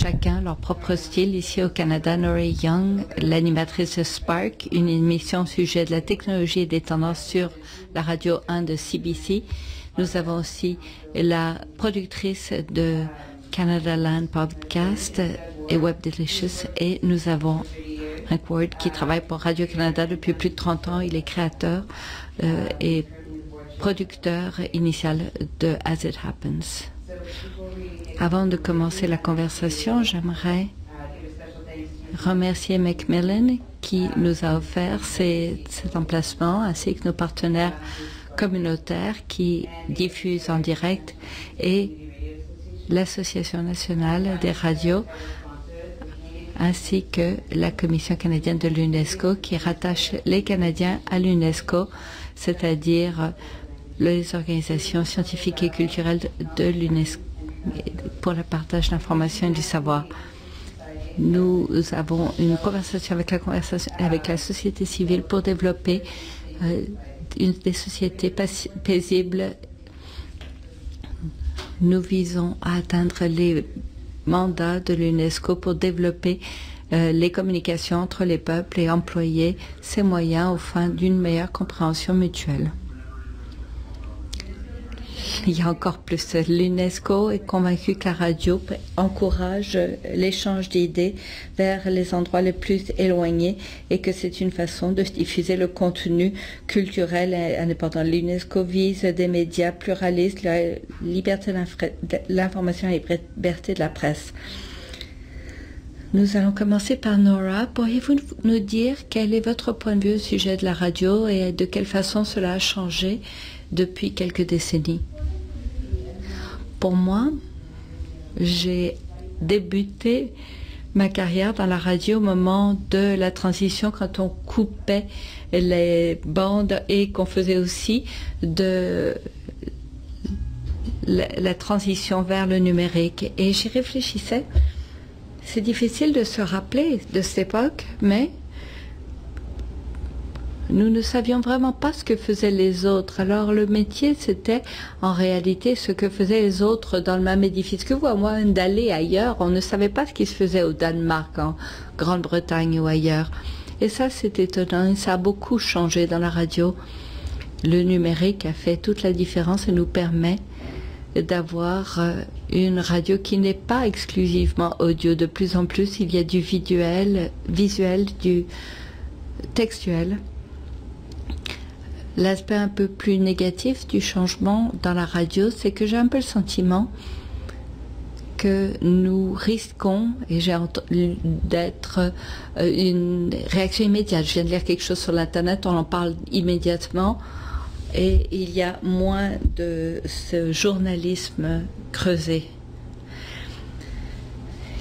chacun leur propre style. Ici au Canada, Norrie Young, l'animatrice de Spark, une émission au sujet de la technologie et des tendances sur la radio 1 de CBC. Nous avons aussi la productrice de Canada Land Podcast et Web Delicious, et nous avons Frank Ward qui travaille pour Radio-Canada depuis plus de 30 ans. Il est créateur et producteur initial de As It Happens. Avant de commencer la conversation, j'aimerais remercier Macmillan qui nous a offert cet emplacement, ainsi que nos partenaires communautaires qui diffusent en direct, et l'Association nationale des radios, ainsi que la Commission canadienne de l'UNESCO qui rattache les Canadiens à l'UNESCO, c'est-à-dire les organisations scientifiques et culturelles de l'UNESCO pour le partage d'informations et du savoir. Nous avons une conversation avec la société civile pour développer des sociétés paisibles. Nous visons à atteindre les mandats de l'UNESCO pour développer les communications entre les peuples et employer ces moyens au fin d'une meilleure compréhension mutuelle. Il y a encore plus. L'UNESCO est convaincu que la radio encourage l'échange d'idées vers les endroits les plus éloignés et que c'est une façon de diffuser le contenu culturel indépendant. L'UNESCO vise des médias pluralistes, la liberté de l'information et la liberté de la presse. Nous allons commencer par Nora. Pourriez-vous nous dire quel est votre point de vue au sujet de la radio et de quelle façon cela a changé depuis quelques décennies? Pour moi, j'ai débuté ma carrière dans la radio au moment de la transition, quand on coupait les bandes et qu'on faisait aussi de la transition vers le numérique. Et j'y réfléchissais. C'est difficile de se rappeler de cette époque, mais nous ne savions vraiment pas ce que faisaient les autres. Alors le métier, c'était en réalité ce que faisaient les autres dans le même édifice que vous. À moins d'aller ailleurs, on ne savait pas ce qui se faisait au Danemark, en Grande-Bretagne ou ailleurs. Et ça, c'est étonnant. Et ça a beaucoup changé dans la radio. Le numérique a fait toute la différence et nous permet d'avoir une radio qui n'est pas exclusivement audio. De plus en plus, il y a du visuel, du textuel. L'aspect un peu plus négatif du changement dans la radio, c'est que j'ai un peu le sentiment que nous risquons, et j'ai entendu d'être une réaction immédiate. Je viens de lire quelque chose sur l'Internet, on en parle immédiatement, et il y a moins de ce journalisme creusé.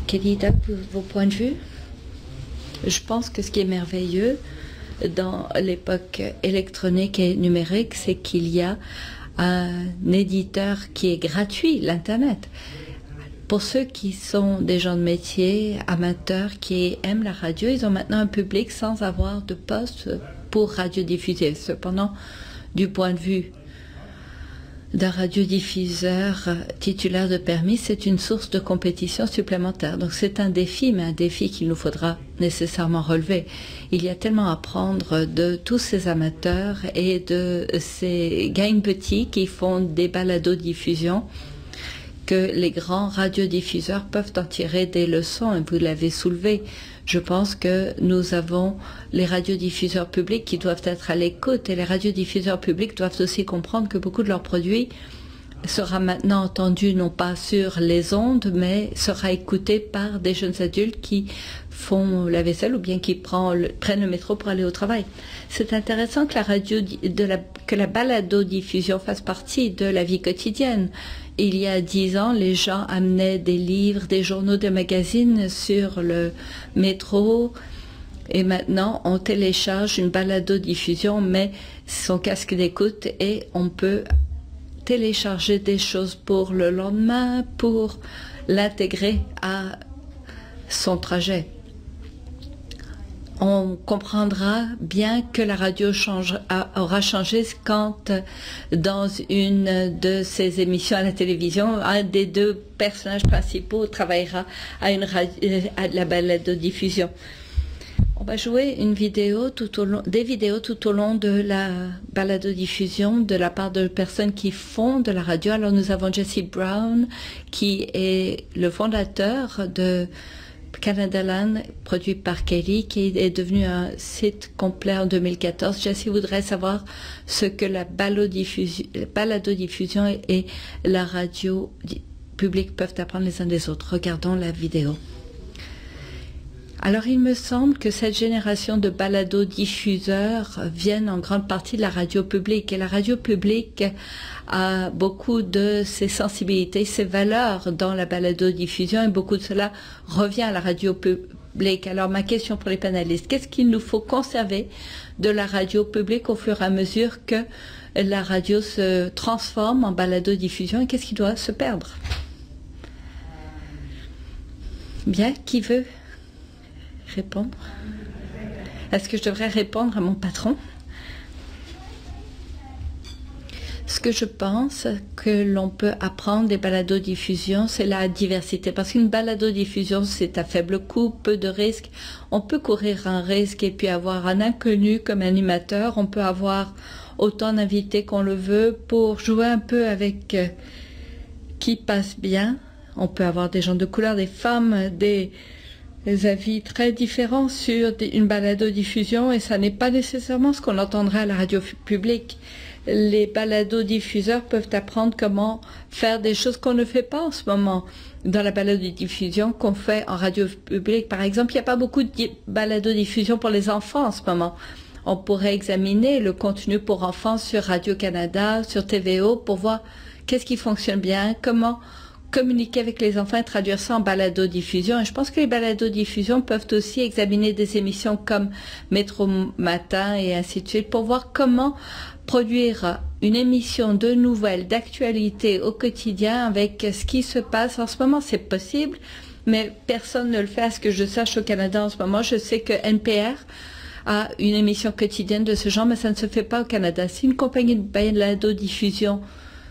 Kelly, vos points de vue? Je pense que ce qui est merveilleux dans l'époque électronique et numérique, c'est qu'il y a un éditeur qui est gratuit, l'Internet. Pour ceux qui sont des gens de métier, amateurs, qui aiment la radio, ils ont maintenant un public sans avoir de poste pour radiodiffuser. Cependant, du point de vue d'un radiodiffuseur titulaire de permis, c'est une source de compétition supplémentaire. Donc c'est un défi, mais un défi qu'il nous faudra nécessairement relever. Il y a tellement à apprendre de tous ces amateurs et de ces gangs petits qui font des balados-diffusions, que les grands radiodiffuseurs peuvent en tirer des leçons, et vous l'avez soulevé. Je pense que nous avons les radiodiffuseurs publics qui doivent être à l'écoute, et les radiodiffuseurs publics doivent aussi comprendre que beaucoup de leurs produits sera maintenant entendu non pas sur les ondes, mais sera écouté par des jeunes adultes qui font la vaisselle ou bien qui prennent le métro pour aller au travail. C'est intéressant que la balado-diffusion fasse partie de la vie quotidienne. Il y a 10 ans, les gens amenaient des livres, des journaux, des magazines sur le métro. Et maintenant, on télécharge une balado-diffusion, met son casque d'écoute et on peut télécharger des choses pour le lendemain, pour l'intégrer à son trajet. on comprendra bien que la radio aura changé quand, dans une de ses émissions à la télévision, un des deux personnages principaux travaillera à la balado-diffusion. On va jouer une vidéo des vidéos tout au long de la balado-diffusion de la part de personnes qui font de la radio. Alors nous avons Jesse Brown, qui est le fondateur de Canadaland, produit par Kelly, qui est devenu un site complet en 2014. Jesse voudrait savoir ce que la balado-diffusion et la radio publique peuvent apprendre les uns des autres. Regardons la vidéo. Alors, il me semble que cette génération de balado-diffuseurs viennent en grande partie de la radio publique. Et la radio publique a beaucoup de ses sensibilités, ses valeurs dans la balado-diffusion, et beaucoup de cela revient à la radio publique. Alors, ma question pour les panélistes, qu'est-ce qu'il nous faut conserver de la radio publique au fur et à mesure que la radio se transforme en balado-diffusion, et qu'est-ce qui doit se perdre? Bien, qui veut répondre? Est-ce que je devrais répondre à mon patron? Ce que je pense que l'on peut apprendre des balados-diffusions, c'est la diversité. Parce qu'une balado-diffusion, c'est à faible coût, peu de risques. On peut courir un risque et puis avoir un inconnu comme animateur. On peut avoir autant d'invités qu'on le veut pour jouer un peu avec qui passe bien. On peut avoir des gens de couleur, des femmes, des avis très différents sur une balado-diffusion, et ça n'est pas nécessairement ce qu'on entendrait à la radio publique. Les balado-diffuseurs peuvent apprendre comment faire des choses qu'on ne fait pas en ce moment dans la balado-diffusion qu'on fait en radio publique. Par exemple, il n'y a pas beaucoup de balado-diffusion pour les enfants en ce moment. On pourrait examiner le contenu pour enfants sur Radio-Canada, sur TVO, pour voir qu'est-ce qui fonctionne bien, comment communiquer avec les enfants et traduire ça en balado-diffusion. Et je pense que les balados-diffusions peuvent aussi examiner des émissions comme Métro Matin et ainsi de suite pour voir comment produire une émission de nouvelles, d'actualité au quotidien avec ce qui se passe en ce moment. C'est possible, mais personne ne le fait à ce que je sache au Canada en ce moment. Je sais que NPR a une émission quotidienne de ce genre, mais ça ne se fait pas au Canada. Si une compagnie de balado-diffusion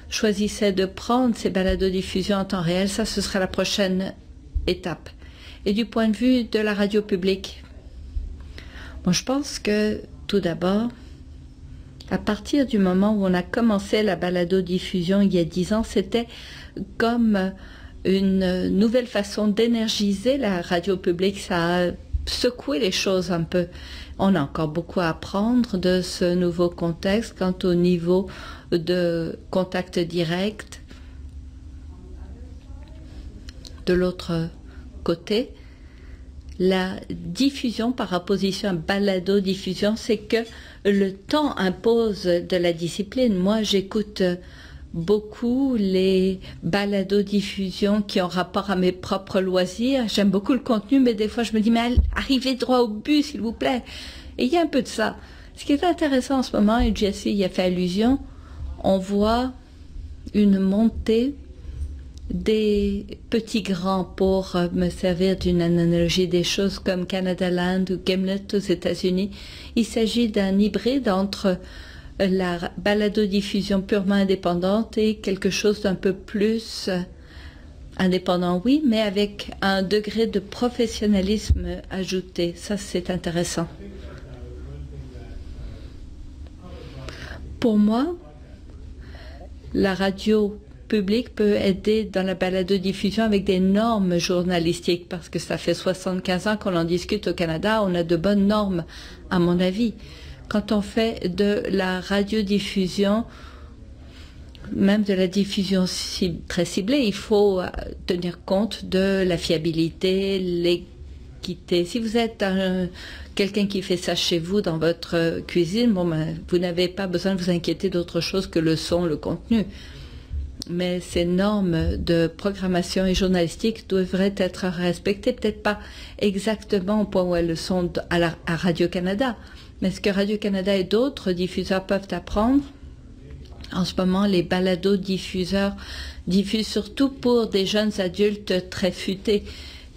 choisissait de prendre ces balados-diffusions en temps réel, ça, ce sera la prochaine étape. Et du point de vue de la radio publique, bon, je pense que, tout d'abord, à partir du moment où on a commencé la balado-diffusion il y a 10 ans, c'était comme une nouvelle façon d'énergiser la radio publique. Ça a secoué les choses un peu. On a encore beaucoup à apprendre de ce nouveau contexte quant au niveau de contact direct. De l'autre côté, la diffusion par opposition à balado-diffusion, c'est que le temps impose de la discipline. Moi, j'écoute beaucoup les balados-diffusions qui ont rapport à mes propres loisirs. J'aime beaucoup le contenu, mais des fois je me dis, mais arrivez droit au but, s'il vous plaît. Et il y a un peu de ça. Ce qui est intéressant en ce moment, et Jesse y a fait allusion, on voit une montée des petits grands, pour me servir d'une analogie, des choses comme Canadaland ou Gimlet aux États-Unis. Il s'agit d'un hybride entre la balado-diffusion purement indépendante et quelque chose d'un peu plus indépendant, oui, mais avec un degré de professionnalisme ajouté. Ça, c'est intéressant. Pour moi, la radio publique peut aider dans la balado-diffusion avec des normes journalistiques, parce que ça fait 75 ans qu'on en discute au Canada. On a de bonnes normes, à mon avis. Quand on fait de la radiodiffusion, même de la diffusion très ciblée, il faut tenir compte de la fiabilité, l'équité. Si vous êtes quelqu'un qui fait ça chez vous, dans votre cuisine, bon, ben, vous n'avez pas besoin de vous inquiéter d'autre chose que le son, le contenu. Mais ces normes de programmation et journalistique devraient être respectées, peut-être pas exactement au point où elles le sont à Radio-Canada. Mais ce que Radio-Canada et d'autres diffuseurs peuvent apprendre, en ce moment, les balados-diffuseurs diffusent surtout pour des jeunes adultes très futés.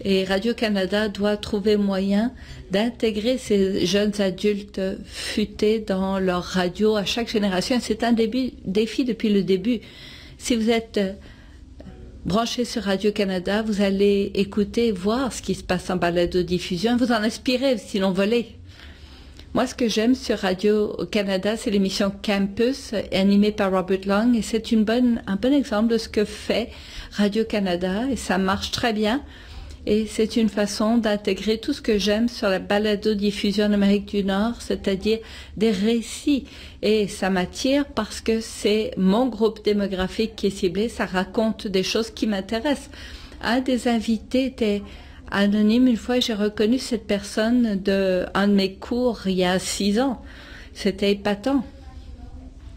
Et Radio-Canada doit trouver moyen d'intégrer ces jeunes adultes futés dans leur radio à chaque génération. C'est un défi depuis le début. Si vous êtes branché sur Radio-Canada, vous allez écouter, voir ce qui se passe en balado-diffusion, vous en inspirer, sinon voler. Moi, ce que j'aime sur Radio-Canada, c'est l'émission Campus, animée par Robert Long, et c'est un bon exemple de ce que fait Radio-Canada, et ça marche très bien. Et c'est une façon d'intégrer tout ce que j'aime sur la balado-diffusion en Amérique du Nord, c'est-à-dire des récits. Et ça m'attire parce que c'est mon groupe démographique qui est ciblé, ça raconte des choses qui m'intéressent. Un des invités était anonyme. Une fois, j'ai reconnu cette personne d'un de mes cours il y a 6 ans. C'était épatant.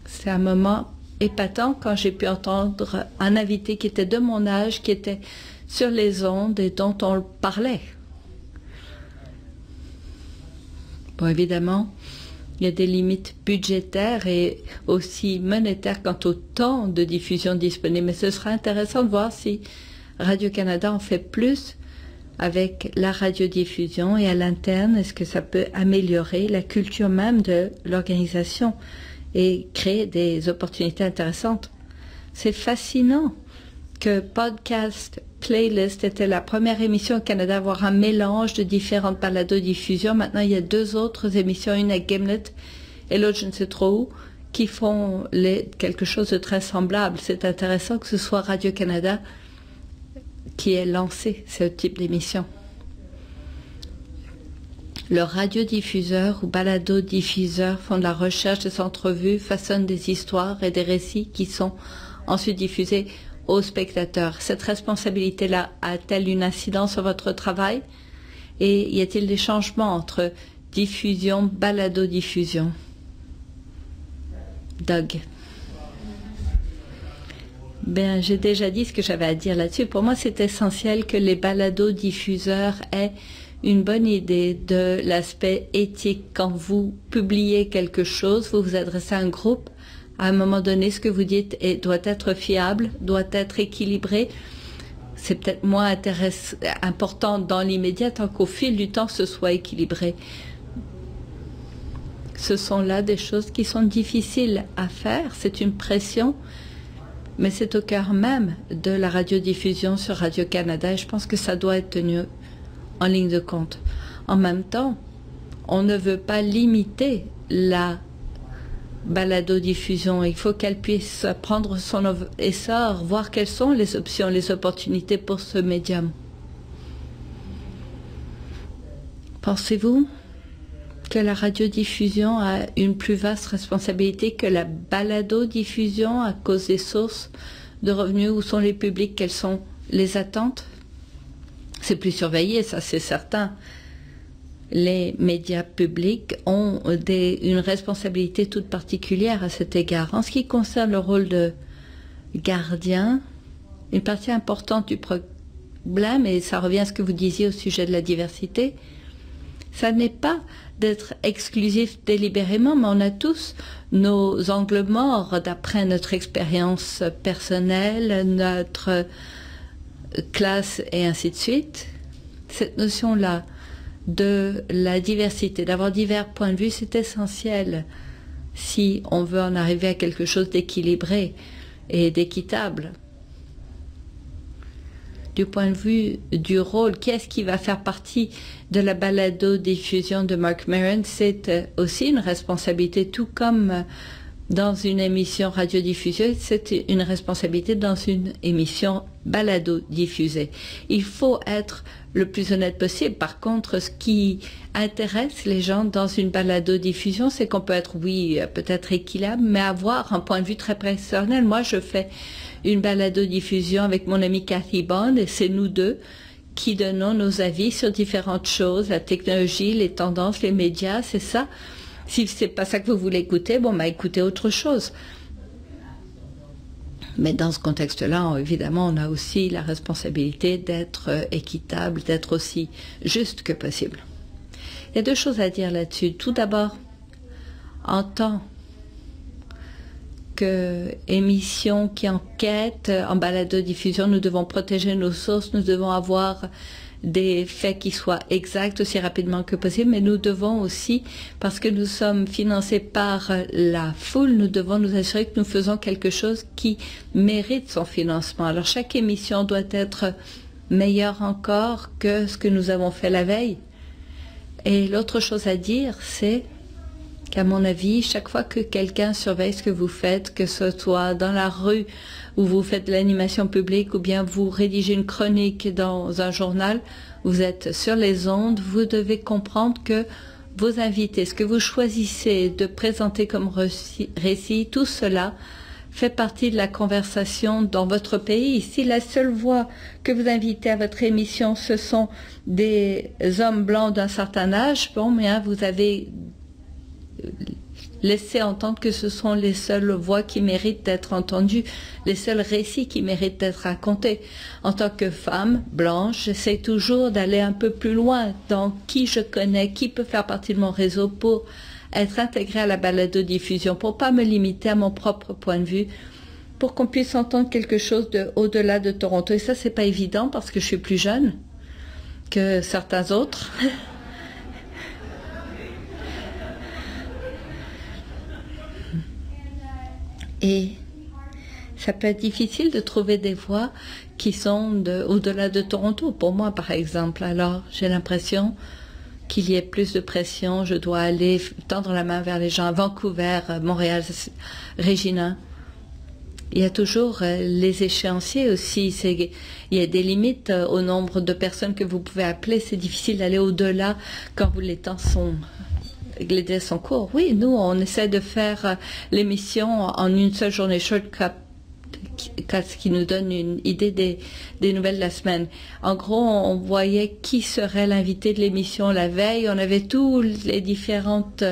C'est un moment épatant quand j'ai pu entendre un invité qui était de mon âge, qui était sur les ondes et dont on parlait. Bon, évidemment, il y a des limites budgétaires et aussi monétaires quant au temps de diffusion disponible. Mais ce sera intéressant de voir si Radio-Canada en fait plus avec la radiodiffusion et à l'interne, est-ce que ça peut améliorer la culture même de l'organisation et créer des opportunités intéressantes. C'est fascinant que Podcast Playlist était la première émission au Canada à avoir un mélange de différentes balados-diffusions. Maintenant, il y a 2 autres émissions, une à Gimlet et l'autre je ne sais trop où, qui font quelque chose de très semblable. C'est intéressant que ce soit Radio-Canada qui ait lancé ce type d'émission. Leurs radiodiffuseurs ou balado-diffuseurs font de la recherche, des entrevues, façonnent des histoires et des récits qui sont ensuite diffusés aux spectateurs. Cette responsabilité-là a-t-elle une incidence sur votre travail? Et y a-t-il des changements entre diffusion, balado-diffusion? Doug. Bien, j'ai déjà dit ce que j'avais à dire là-dessus. Pour moi, c'est essentiel que les balados-diffuseurs aient une bonne idée de l'aspect éthique. Quand vous publiez quelque chose, vous vous adressez à un groupe. À un moment donné, ce que vous dites doit être fiable, doit être équilibré. C'est peut-être moins important dans l'immédiat, tant qu'au fil du temps, ce soit équilibré. Ce sont là des choses qui sont difficiles à faire. C'est une pression, mais c'est au cœur même de la radiodiffusion sur Radio-Canada. Et je pense que ça doit être tenu en ligne de compte. En même temps, on ne veut pas limiter la balado-diffusion. Il faut qu'elle puisse prendre son essor, voir quelles sont les options, les opportunités pour ce médium. Pensez-vous que la radiodiffusion a une plus vaste responsabilité que la balado-diffusion à cause des sources de revenus? Où sont les publics? Quelles sont les attentes? C'est plus surveillé, ça c'est certain. Les médias publics ont une responsabilité toute particulière à cet égard. En ce qui concerne le rôle de gardien, une partie importante du problème, et ça revient à ce que vous disiez au sujet de la diversité, ça n'est pas d'être exclusif délibérément, mais on a tous nos angles morts d'après notre expérience personnelle, notre classe et ainsi de suite. Cette notion-là de la diversité, d'avoir divers points de vue, c'est essentiel si on veut en arriver à quelque chose d'équilibré et d'équitable. Du point de vue du rôle, qui est-ce qui va faire partie de la balado-diffusion de Marc Maron? C'est aussi une responsabilité, tout comme dans une émission radiodiffusée, c'est une responsabilité dans une émission balado-diffusée. Il faut être le plus honnête possible. Par contre, ce qui intéresse les gens dans une balado-diffusion, c'est qu'on peut être, oui, peut-être équilibré, mais avoir un point de vue très personnel. Moi, je fais une balado-diffusion avec mon amie Cathy Bond, et c'est nous deux qui donnons nos avis sur différentes choses, la technologie, les tendances, les médias, c'est ça. Si c'est pas ça que vous voulez écouter, bon, bah, écoutez autre chose. Mais dans ce contexte-là, évidemment, on a aussi la responsabilité d'être équitable, d'être aussi juste que possible. Il y a 2 choses à dire là-dessus. Tout d'abord, en tant qu'émission qui enquête en balado-diffusion, nous devons protéger nos sources, nous devons avoir des faits qui soient exacts aussi rapidement que possible, mais nous devons aussi, parce que nous sommes financés par la foule, nous devons nous assurer que nous faisons quelque chose qui mérite son financement. Alors chaque émission doit être meilleure encore que ce que nous avons fait la veille. Et l'autre chose à dire, c'est qu'à mon avis, chaque fois que quelqu'un surveille ce que vous faites, que ce soit dans la rue où vous faites de l'animation publique ou bien vous rédigez une chronique dans un journal, vous êtes sur les ondes, vous devez comprendre que vos invités, ce que vous choisissez de présenter comme récit, tout cela fait partie de la conversation dans votre pays. Si la seule voix que vous invitez à votre émission, ce sont des hommes blancs d'un certain âge, bon, bien, vous avez laissé entendre que ce sont les seules voix qui méritent d'être entendues, les seuls récits qui méritent d'être racontés. En tant que femme blanche, j'essaie toujours d'aller un peu plus loin dans qui je connais, qui peut faire partie de mon réseau pour être intégrée à la balado-diffusion, pour pas me limiter à mon propre point de vue, pour qu'on puisse entendre quelque chose de au-delà de Toronto. Et ça, c'est pas évident parce que je suis plus jeune que certains autres. Et ça peut être difficile de trouver des voix qui sont au-delà de Toronto, pour moi par exemple. Alors j'ai l'impression qu'il y ait plus de pression, je dois aller tendre la main vers les gens à Vancouver, Montréal, Regina. Il y a toujours les échéanciers aussi, il y a des limites au nombre de personnes que vous pouvez appeler, c'est difficile d'aller au-delà quand les temps sont... les délais sont courts. Oui, nous, on essaie de faire l'émission en une seule journée, shortcut, qui nous donne une idée des nouvelles de la semaine. En gros, on voyait qui serait l'invité de l'émission la veille. On avait toutes les différentes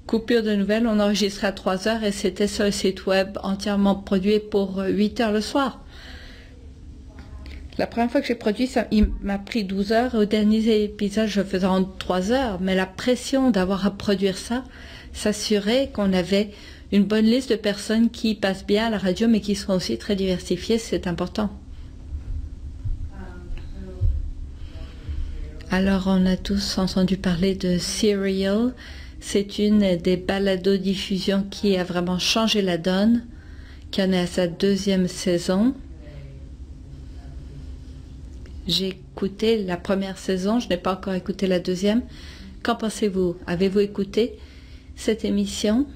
coupures de nouvelles. On enregistrait à 3 heures et c'était sur le site web entièrement produit pour 8 heures le soir. La première fois que j'ai produit ça, il m'a pris 12 heures. Au dernier épisode, je faisais en 3 heures. Mais la pression d'avoir à produire ça, s'assurer qu'on avait une bonne liste de personnes qui passent bien à la radio, mais qui seront aussi très diversifiées, c'est important. Alors, on a tous entendu parler de Serial. C'est une des balados-diffusions qui a vraiment changé la donne, qui en est à sa 2e saison. J'ai écouté la première saison, je n'ai pas encore écouté la 2e. Qu'en pensez-vous? Avez-vous écouté cette émission?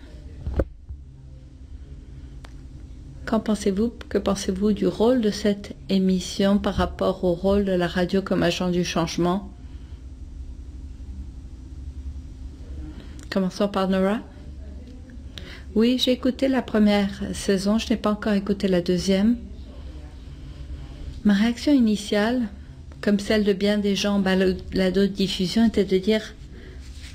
Qu'en pensez-vous? Que pensez-vous du rôle de cette émission par rapport au rôle de la radio comme agent du changement? Commençons par Nora. Oui, j'ai écouté la première saison, je n'ai pas encore écouté la 2e. Ma réaction initiale, comme celle de bien des gens en balado-diffusion, était de dire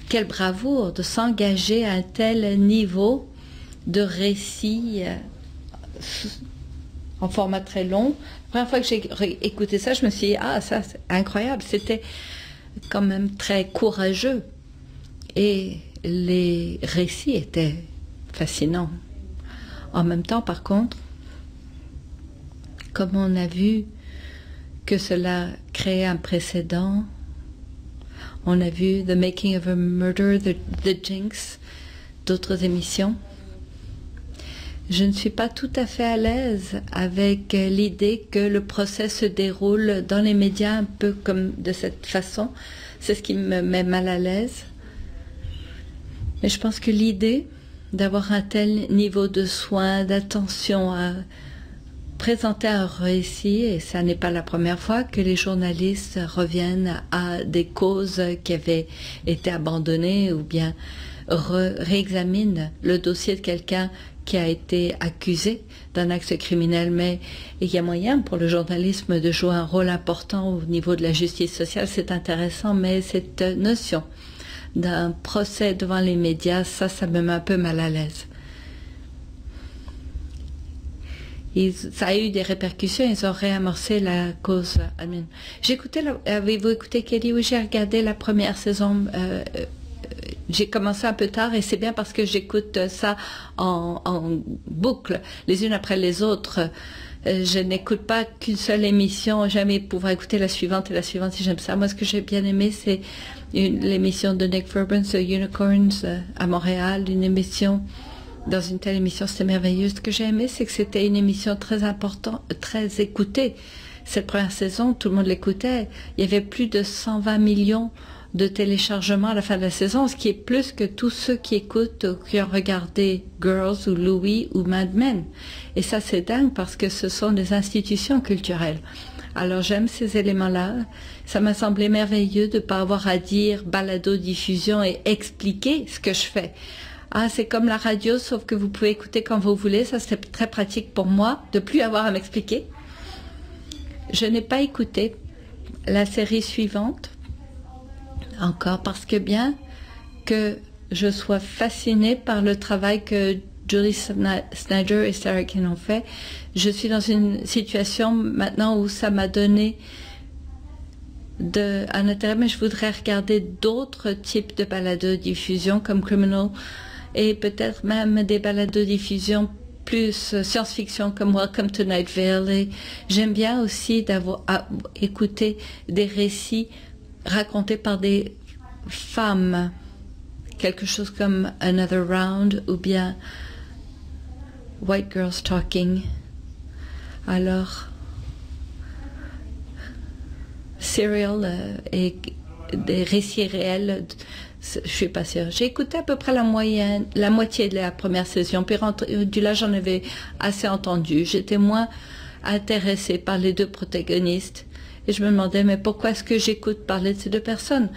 quelle bravoure de s'engager à un tel niveau de récit en format très long. La première fois que j'ai écouté ça, je me suis dit, ah, ça c'est incroyable, c'était quand même très courageux. Et les récits étaient fascinants. En même temps, par contre, comme on a vu que cela créait un précédent, on a vu The Making of a Murder, The Jinx, d'autres émissions. Je ne suis pas tout à fait à l'aise avec l'idée que le procès se déroule dans les médias un peu comme de cette façon. C'est ce qui me met mal à l'aise. Mais je pense que l'idée d'avoir un tel niveau de soin, d'attention à présenter un récit, et ça n'est pas la première fois que les journalistes reviennent à des causes qui avaient été abandonnées ou bien réexaminent le dossier de quelqu'un qui a été accusé d'un acte criminel, mais il y a moyen pour le journalisme de jouer un rôle important au niveau de la justice sociale. C'est intéressant, mais cette notion d'un procès devant les médias, ça me met un peu mal à l'aise. Ça a eu des répercussions, ils ont réamorcé la cause. Avez-vous écouté Kelly? Oui, j'ai regardé la première saison. J'ai commencé un peu tard et c'est bien parce que j'écoute ça en boucle, les unes après les autres. Je n'écoute pas qu'une seule émission, jamais pouvoir écouter la suivante et la suivante si j'aime ça. Moi, ce que j'ai bien aimé, c'est l'émission de Nick Fairbairn, Unicorns, à Montréal, une émission, dans une telle émission, c'était merveilleux. Ce que j'ai aimé, c'est que c'était une émission très importante, très écoutée. Cette première saison, tout le monde l'écoutait. Il y avait plus de 120 millions de téléchargements à la fin de la saison, ce qui est plus que tous ceux qui écoutent ou qui ont regardé Girls ou Louis ou Mad Men. Et ça, c'est dingue parce que ce sont des institutions culturelles. Alors j'aime ces éléments-là. Ça m'a semblé merveilleux de ne pas avoir à dire balado-diffusion et expliquer ce que je fais. Ah, c'est comme la radio, sauf que vous pouvez écouter quand vous voulez. Ça, c'est très pratique pour moi de plus avoir à m'expliquer. Je n'ai pas écouté la série suivante encore parce que bien que je sois fascinée par le travail que Julie Snyder et Sarah Kane ont fait, je suis dans une situation maintenant où ça m'a donné un intérêt, mais je voudrais regarder d'autres types de balados-diffusion comme Criminal et peut-être même des balados-diffusion plus science-fiction comme Welcome to Night Vale. Et j'aime bien aussi d'avoir écouté des récits racontés par des femmes, quelque chose comme Another Round ou bien White Girls Talking. Alors, Serial et des récits réels, je suis pas sûre. J'ai écouté à peu près la moitié de la première saison, puis du là j'en avais assez entendu. J'étais moins intéressée par les deux protagonistes et je me demandais mais pourquoi est-ce que j'écoute parler de ces deux personnes?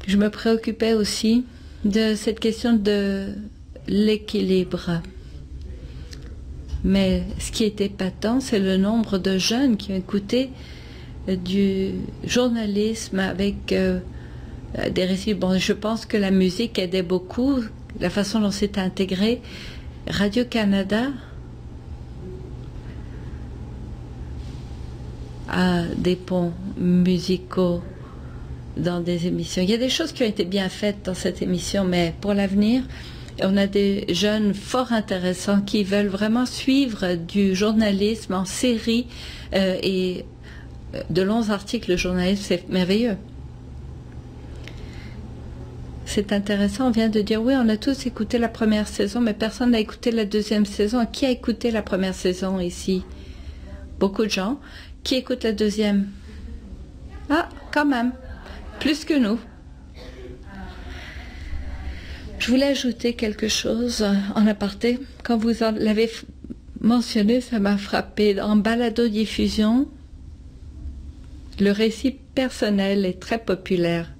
Je me préoccupais aussi de cette question de l'équilibre. Mais ce qui était patent, c'est le nombre de jeunes qui ont écouté du journalisme avec des récits. Bon, je pense que la musique aidait beaucoup, la façon dont c'est intégré. Radio-Canada a des ponts musicaux dans des émissions. Il y a des choses qui ont été bien faites dans cette émission, mais pour l'avenir, on a des jeunes fort intéressants qui veulent vraiment suivre du journalisme en série et de longs articles de journalisme. C'est merveilleux. C'est intéressant, on vient de dire, oui, on a tous écouté la première saison, mais personne n'a écouté la deuxième saison. Qui a écouté la première saison ici? Beaucoup de gens. Qui écoute la deuxième? Ah, quand même. Plus que nous. Je voulais ajouter quelque chose en aparté. Quand vous l'avez mentionné, ça m'a frappé. En balado-diffusion, le récit personnel est très populaire.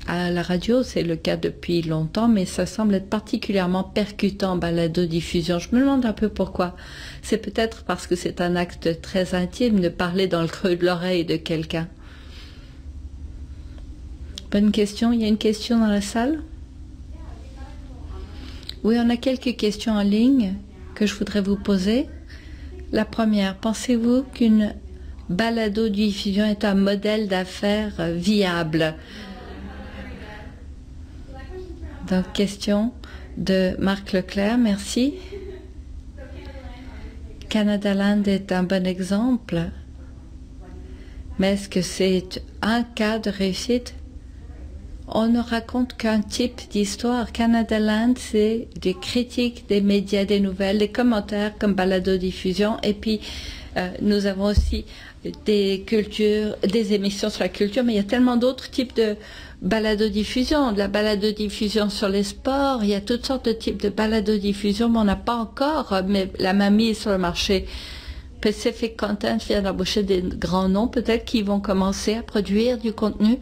À la radio, c'est le cas depuis longtemps, mais ça semble être particulièrement percutant en balado-diffusion. Je me demande un peu pourquoi. C'est peut-être parce que c'est un acte très intime de parler dans le creux de l'oreille de quelqu'un. Bonne question. Il y a une question dans la salle? Oui, on a quelques questions en ligne que je voudrais vous poser. La première, pensez-vous qu'une balado-diffusion est un modèle d'affaires viable? Donc, question de Marc Leclerc, merci. Canada Land est un bon exemple, mais est-ce que c'est un cas de réussite? On ne raconte qu'un type d'histoire. Canada Land, c'est des critiques des médias, des nouvelles, des commentaires comme balado-diffusion, et puis nous avons aussi des cultures, des émissions sur la culture, mais il y a tellement d'autres types de balado-diffusion, de la balado-diffusion sur les sports, il y a toutes sortes de types de balado-diffusion, mais on n'a pas encore la main mise sur le marché. Pacific Content vient d'embaucher des grands noms, peut-être qui vont commencer à produire du contenu.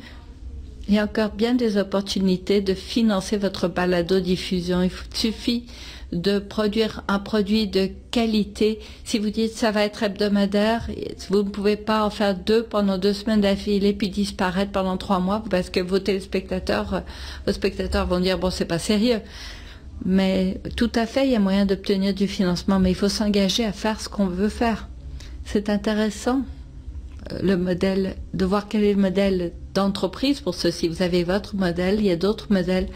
Il y a encore bien des opportunités de financer votre balado-diffusion. Il suffit de produire un produit de qualité. Si vous dites ça va être hebdomadaire, vous ne pouvez pas en faire 2 pendant 2 semaines d'affilée puis disparaître pendant 3 mois parce que vos spectateurs vont dire bon c'est pas sérieux. Mais tout à fait, il y a moyen d'obtenir du financement, mais il faut s'engager à faire ce qu'on veut faire. C'est intéressant le modèle, de voir quel est le modèle d'entreprise pour ceci. Vous avez votre modèle, il y a d'autres modèles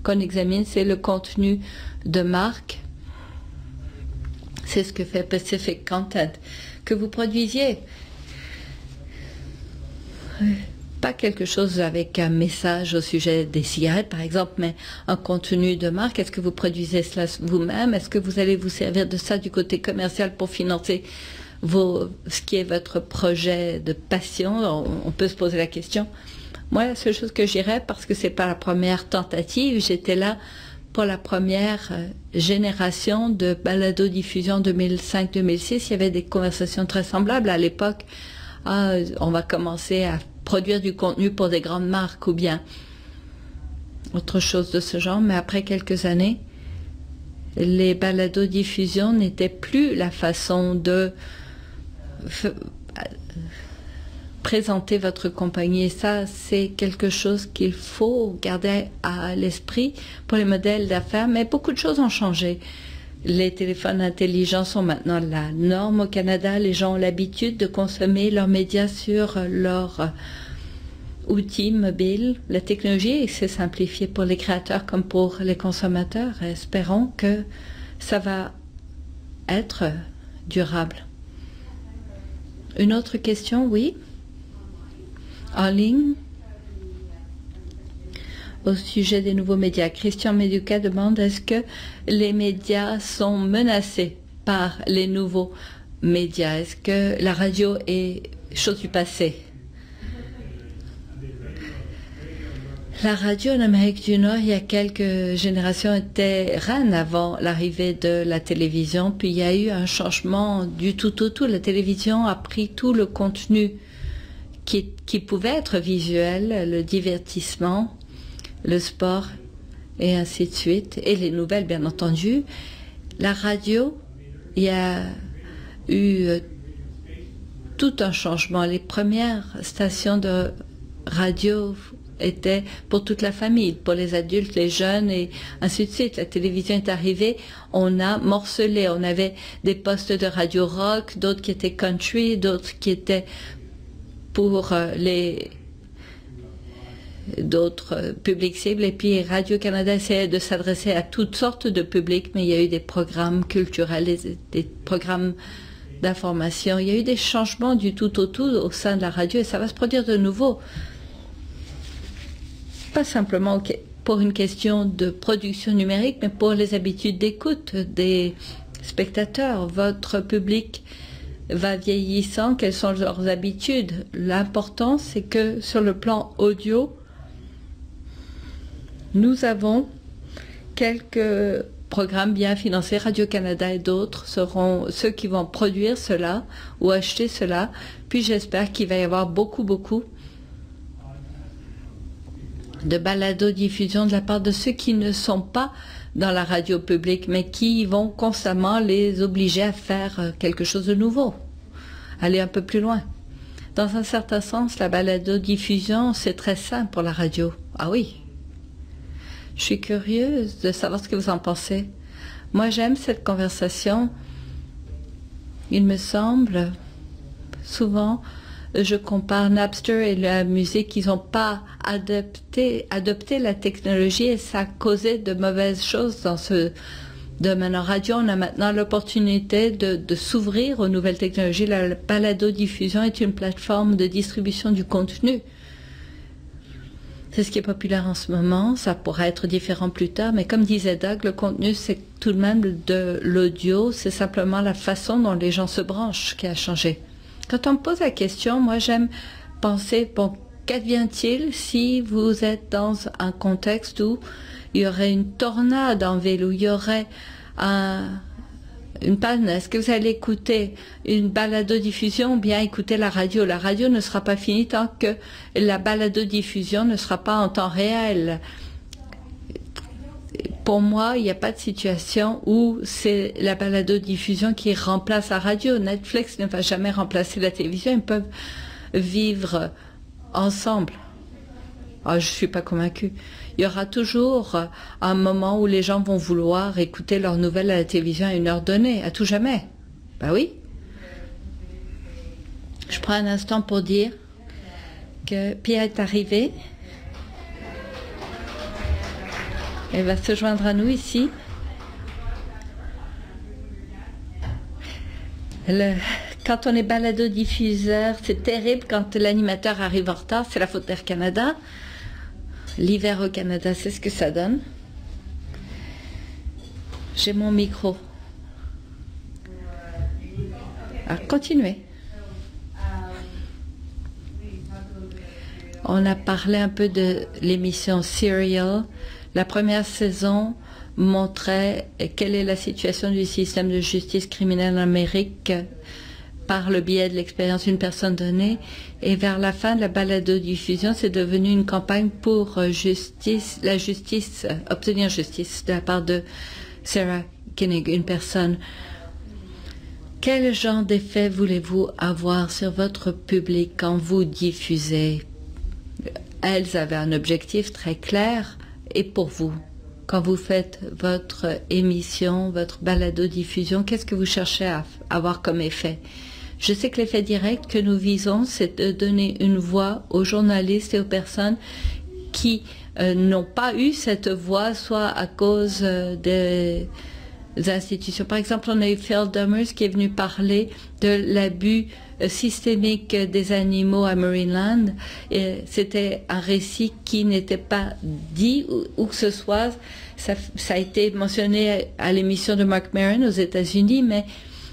qu'on examine, c'est le contenu de marque. C'est ce que fait Pacific Content. Que vous produisiez pas quelque chose avec un message au sujet des cigarettes, par exemple, mais un contenu de marque. Est-ce que vous produisez cela vous-même? Est-ce que vous allez vous servir de ça du côté commercial pour financer ce qui est votre projet de passion? On peut se poser la question. Moi, la seule chose que j'irais, parce que c'est pas la première tentative, j'étais là pour la première génération de balado-diffusion 2005-2006. Il y avait des conversations très semblables à l'époque. On va commencer à produire du contenu pour des grandes marques ou bien autre chose de ce genre. Mais après quelques années, les balados-diffusions n'étaient plus la façon de présenter votre compagnie. Et ça, c'est quelque chose qu'il faut garder à l'esprit pour les modèles d'affaires. Mais beaucoup de choses ont changé. Les téléphones intelligents sont maintenant la norme au Canada. Les gens ont l'habitude de consommer leurs médias sur leur outils mobiles. La technologie s'est simplifiée pour les créateurs comme pour les consommateurs. Espérons que ça va être durable. Une autre question, oui? En ligne? Au sujet des nouveaux médias, Christian Meduca demande, est-ce que les médias sont menacés par les nouveaux médias? Est-ce que la radio est chose du passé? La radio en Amérique du Nord, il y a quelques générations, était reine avant l'arrivée de la télévision. Puis il y a eu un changement du tout au tout. La télévision a pris tout le contenu qui pouvait être visuel, le divertissement, le sport et ainsi de suite, et les nouvelles bien entendu. La radio, il y a eu tout un changement. Les premières stations de radio étaient pour toute la famille, pour les adultes, les jeunes et ainsi de suite. La télévision est arrivée, on a morcelé, on avait des postes de radio rock, d'autres qui étaient country, d'autres qui étaient pour d'autres publics cibles. Et puis Radio-Canada essayait de s'adresser à toutes sortes de publics, mais il y a eu des programmes culturels, des programmes d'information. Il y a eu des changements du tout au tout au sein de la radio et ça va se produire de nouveau. Pas simplement pour une question de production numérique, mais pour les habitudes d'écoute des spectateurs. Votre public va vieillissant, quelles sont leurs habitudes? L'important, c'est que sur le plan audio, nous avons quelques programmes bien financés. Radio-Canada et d'autres seront ceux qui vont produire cela ou acheter cela. Puis j'espère qu'il va y avoir beaucoup de balado-diffusion de la part de ceux qui ne sont pas dans la radio publique, mais qui vont constamment les obliger à faire quelque chose de nouveau, aller un peu plus loin. Dans un certain sens, la balado-diffusion, c'est très sain pour la radio. Ah oui. Je suis curieuse de savoir ce que vous en pensez. Moi, j'aime cette conversation. Il me semble, souvent, je compare Napster et la musique, ils n'ont pas adopté la technologie et ça a causé de mauvaises choses dans ce domaine. En radio, on a maintenant l'opportunité de s'ouvrir aux nouvelles technologies. La balado-diffusion est une plateforme de distribution du contenu. C'est ce qui est populaire en ce moment. Ça pourrait être différent plus tard, mais comme disait Doug, le contenu, c'est tout de même de l'audio. C'est simplement la façon dont les gens se branchent qui a changé. Quand on me pose la question, moi j'aime penser, bon, qu'advient-il si vous êtes dans un contexte où il y aurait une tornade en ville, où il y aurait une panne? Est-ce que vous allez écouter une balado-diffusion ou bien écouter la radio? La radio ne sera pas finie tant que la balado-diffusion ne sera pas en temps réel. Pour moi, il n'y a pas de situation où c'est la balado-diffusion qui remplace la radio. Netflix ne va jamais remplacer la télévision. Ils peuvent vivre ensemble. Oh, je ne suis pas convaincue. Il y aura toujours un moment où les gens vont vouloir écouter leurs nouvelles à la télévision à une heure donnée, à tout jamais. Ben oui. Je prends un instant pour dire que Pierre est arrivé. Elle va se joindre à nous ici. Quand on est balado-diffuseur, c'est terrible quand l'animateur arrive en retard. C'est la faute d'Air Canada. L'hiver au Canada, c'est ce que ça donne. J'ai mon micro. Alors, continuez. On a parlé un peu de l'émission Serial. La première saison montrait quelle est la situation du système de justice criminelle en Amérique par le biais de l'expérience d'une personne donnée. Et vers la fin de la balado-diffusion, c'est devenu une campagne pour obtenir justice de la part de Sarah Koenig, une personne. Quel genre d'effet voulez-vous avoir sur votre public quand vous diffusez? Elles avaient un objectif très clair. Et pour vous, quand vous faites votre émission, votre balado-diffusion, qu'est-ce que vous cherchez à avoir comme effet? Je sais que l'effet direct que nous visons, c'est de donner une voix aux journalistes et aux personnes qui n'ont pas eu cette voix, soit à cause des institutions. Par exemple, on a eu Phil Dummers qui est venu parler de l'abus systémique des animaux à Marineland. C'était un récit qui n'était pas dit où que ce soit. Ça a été mentionné à l'émission de Marc Maron aux États-Unis, mais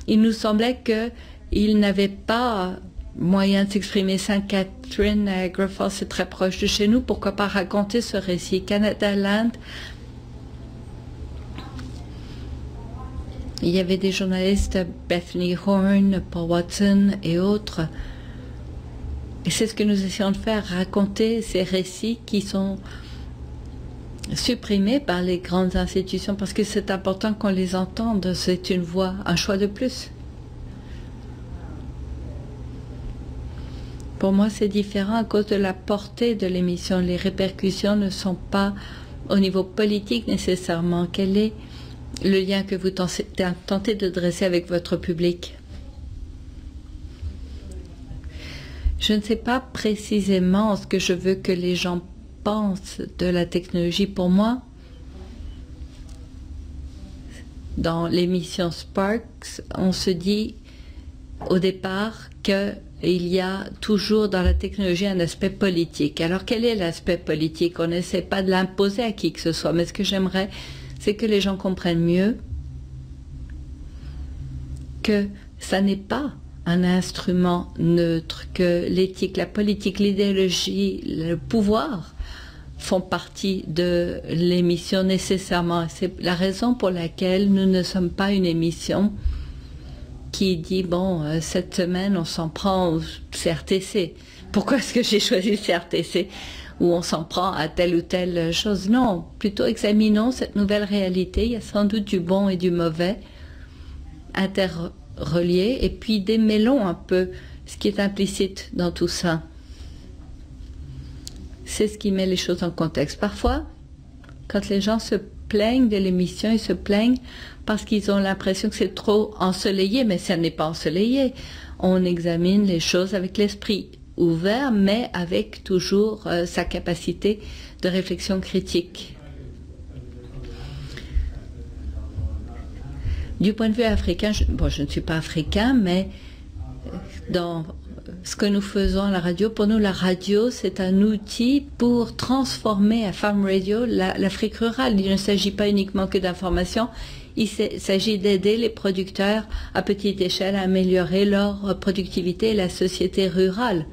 il nous semblait qu'il n'avait pas moyen de s'exprimer. Sainte-Catherine, Niagara Falls, c'est très proche de chez nous. Pourquoi pas raconter ce récit? Canada Land, il y avait des journalistes, Bethany Horn, Paul Watson et autres. Et c'est ce que nous essayons de faire, raconter ces récits qui sont supprimés par les grandes institutions, parce que c'est important qu'on les entende. C'est une voix, un choix de plus. Pour moi, c'est différent à cause de la portée de l'émission. Les répercussions ne sont pas au niveau politique nécessairement. Quel est le lien que vous tentez de dresser avec votre public? Je ne sais pas précisément ce que je veux que les gens pensent de la technologie. Pour moi, dans l'émission Sparks, on se dit au départ qu'il y a toujours dans la technologie un aspect politique. Alors quel est l'aspect politique? On n'essaie pas de l'imposer à qui que ce soit, mais ce que j'aimerais, c'est que les gens comprennent mieux que ça n'est pas un instrument neutre, que l'éthique, la politique, l'idéologie, le pouvoir font partie de l'émission nécessairement. C'est la raison pour laquelle nous ne sommes pas une émission qui dit, bon, cette semaine, on s'en prend au CRTC. Pourquoi est-ce que j'ai choisi le CRTC? Où on s'en prend à telle ou telle chose. Non, plutôt examinons cette nouvelle réalité. Il y a sans doute du bon et du mauvais interreliés, et puis démêlons un peu ce qui est implicite dans tout ça. C'est ce qui met les choses en contexte. Parfois, quand les gens se plaignent de l'émission, ils se plaignent parce qu'ils ont l'impression que c'est trop ensoleillé, mais ça n'est pas ensoleillé. On examine les choses avec l'esprit ouvert, mais avec toujours sa capacité de réflexion critique. Du point de vue africain, je ne suis pas africain, mais dans ce que nous faisons à la radio, pour nous, la radio, c'est un outil pour transformer à Farm Radio l'Afrique rurale. Il ne s'agit pas uniquement que d'information, il s'agit d'aider les producteurs à petite échelle à améliorer leur productivité et la société rurale.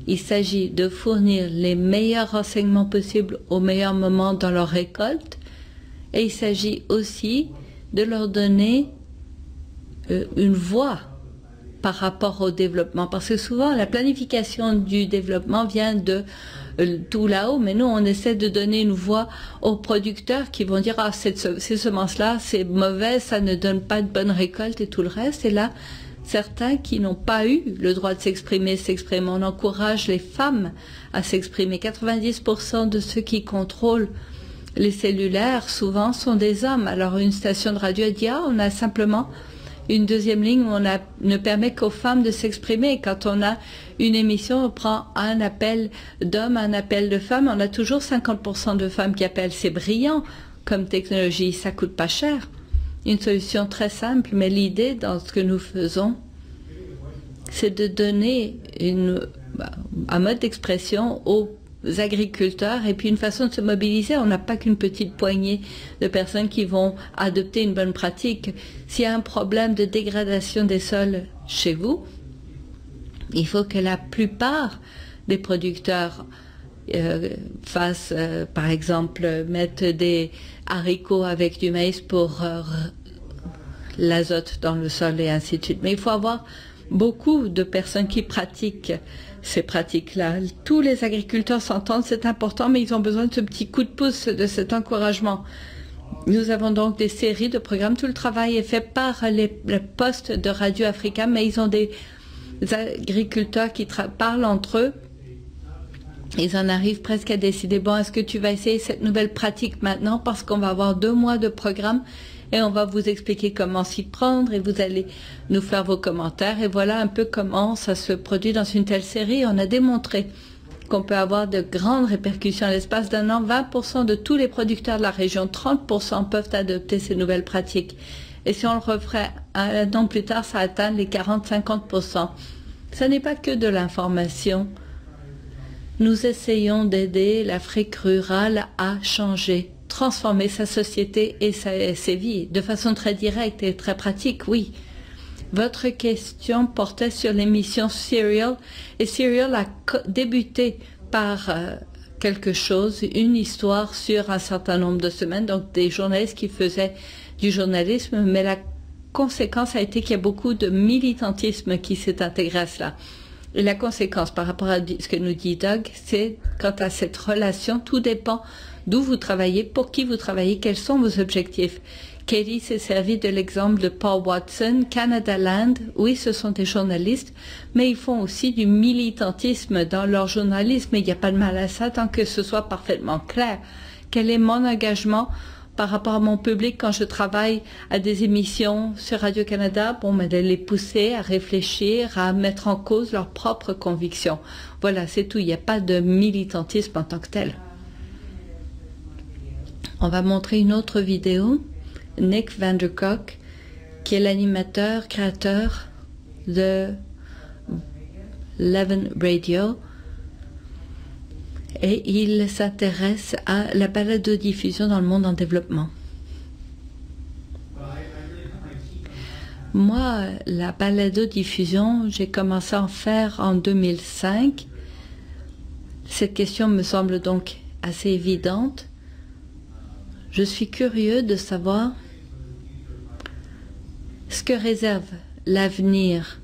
Il s'agit de fournir les meilleurs renseignements possibles au meilleur moment dans leur récolte, et il s'agit aussi de leur donner une voix par rapport au développement, parce que souvent la planification du développement vient de tout là-haut, mais nous on essaie de donner une voix aux producteurs qui vont dire, ah, ces semences-là c'est mauvais, ça ne donne pas de bonne récolte et tout le reste. Et là, certains qui n'ont pas eu le droit de s'exprimer s'expriment. On encourage les femmes à s'exprimer. 90% de ceux qui contrôlent les cellulaires souvent sont des hommes. Alors une station de radio a dit, ah, on a simplement une deuxième ligne où ne permet qu'aux femmes de s'exprimer. Quand on a une émission, on prend un appel d'hommes, un appel de femmes, on a toujours 50% de femmes qui appellent. C'est brillant comme technologie, ça coûte pas cher. Une solution très simple, mais l'idée dans ce que nous faisons, c'est de donner un mode d'expression aux agriculteurs et puis une façon de se mobiliser. On n'a pas qu'une petite poignée de personnes qui vont adopter une bonne pratique. S'il y a un problème de dégradation des sols chez vous, il faut que la plupart des producteurs fassent, par exemple, mettre des haricots avec du maïs pour l'azote dans le sol et ainsi de suite. Mais il faut avoir beaucoup de personnes qui pratiquent ces pratiques-là. Tous les agriculteurs s'entendent, c'est important, mais ils ont besoin de ce petit coup de pouce, de cet encouragement. Nous avons donc des séries de programmes. Tout le travail est fait par les postes de Radio Africa, mais ils ont des agriculteurs qui parlent entre eux. Ils en arrivent presque à décider, bon, est-ce que tu vas essayer cette nouvelle pratique maintenant parce qu'on va avoir 2 mois de programme et on va vous expliquer comment s'y prendre et vous allez nous faire vos commentaires. Et voilà un peu comment ça se produit dans une telle série. On a démontré qu'on peut avoir de grandes répercussions à l'espace d'un an. 20% de tous les producteurs de la région, 30% peuvent adopter ces nouvelles pratiques. Et si on le referait un an plus tard, ça atteint les 40-50%. Ce n'est pas que de l'information. Nous essayons d'aider l'Afrique rurale à changer, transformer sa société et ses vies de façon très directe et très pratique, oui. Votre question portait sur l'émission Serial, et Serial a débuté par quelque chose, une histoire sur un certain nombre de semaines, donc des journalistes qui faisaient du journalisme, mais la conséquence a été qu'il y a beaucoup de militantisme qui s'est intégré à cela. Et la conséquence par rapport à ce que nous dit Doug, c'est quant à cette relation, tout dépend d'où vous travaillez, pour qui vous travaillez, quels sont vos objectifs. Katie s'est servi de l'exemple de Paul Watson, Canada Land. Oui, ce sont des journalistes, mais ils font aussi du militantisme dans leur journalisme. Et il n'y a pas de mal à ça tant que ce soit parfaitement clair. Quel est mon engagement par rapport à mon public quand je travaille à des émissions sur Radio-Canada? Bon, mais de les pousser à réfléchir, à mettre en cause leurs propres convictions. Voilà, c'est tout. Il n'y a pas de militantisme en tant que tel. On va montrer une autre vidéo. Nick Vandercock, qui est l'animateur, créateur de Leven Radio. Et il s'intéresse à la balado-diffusion dans le monde en développement. Moi, la balado-diffusion, j'ai commencé à en faire en 2005. Cette question me semble donc assez évidente. Je suis curieux de savoir ce que réserve l'avenir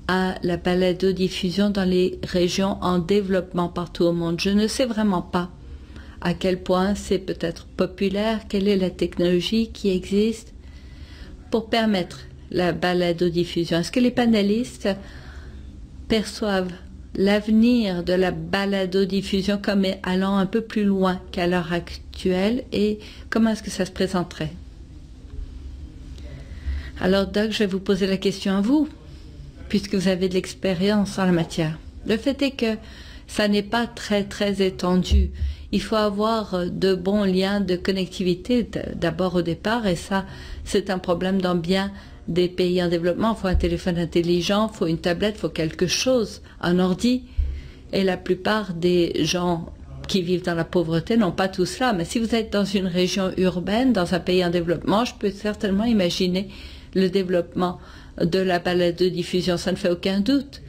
à la balado-diffusion dans les régions en développement partout au monde. Je ne sais vraiment pas à quel point c'est peut-être populaire, quelle est la technologie qui existe pour permettre la balado-diffusion. Est-ce que les panélistes perçoivent l'avenir de la balado-diffusion comme allant un peu plus loin qu'à l'heure actuelle et comment est-ce que ça se présenterait? Alors, Doug, je vais vous poser la question à vous, puisque vous avez de l'expérience en la matière. Le fait est que ça n'est pas très, très étendu. Il faut avoir de bons liens de connectivité d'abord au départ, et ça, c'est un problème dans bien des pays en développement. Il faut un téléphone intelligent, il faut une tablette, il faut quelque chose, un ordi. Et la plupart des gens qui vivent dans la pauvreté n'ont pas tout cela. Mais si vous êtes dans une région urbaine, dans un pays en développement, je peux certainement imaginer le développement de la balado-diffusion, ça ne fait aucun doute.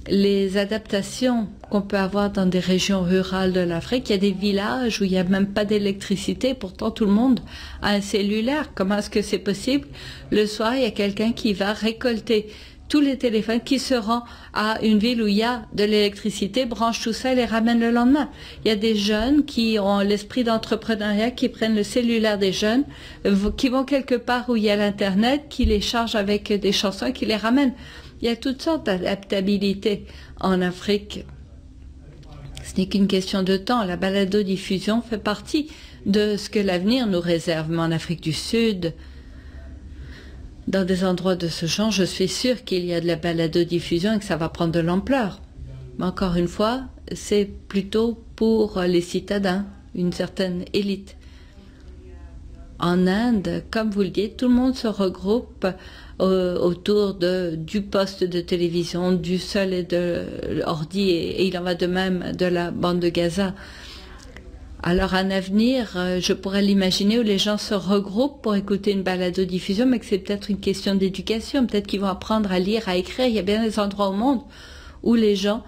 Les adaptations qu'on peut avoir dans des régions rurales de l'Afrique, il y a des villages où il n'y a même pas d'électricité, pourtant tout le monde a un cellulaire. Comment est-ce que c'est possible? Le soir, il y a quelqu'un qui va récolter tous les téléphones qui se rend à une ville où il y a de l'électricité, branche tout ça et les ramène le lendemain. Il y a des jeunes qui ont l'esprit d'entrepreneuriat, qui prennent le cellulaire des jeunes, qui vont quelque part où il y a l'Internet, qui les chargent avec des chansons et qui les ramènent. Il y a toutes sortes d'adaptabilité en Afrique. Ce n'est qu'une question de temps. La balado-diffusion fait partie de ce que l'avenir nous réserve. Mais en Afrique du Sud, Dans des endroits de ce genre, je suis sûre qu'il y a de la balado-diffusion et que ça va prendre de l'ampleur. Mais encore une fois, c'est plutôt pour les citadins, une certaine élite. En Inde, comme vous le dites, tout le monde se regroupe autour du poste de télévision, du seul et de l'ordi, et il en va de même de la bande de Gaza. Alors un avenir, je pourrais l'imaginer où les gens se regroupent pour écouter une balado-diffusion, mais que c'est peut-être une question d'éducation, peut-être qu'ils vont apprendre à lire, à écrire. Il y a bien des endroits au monde où les gens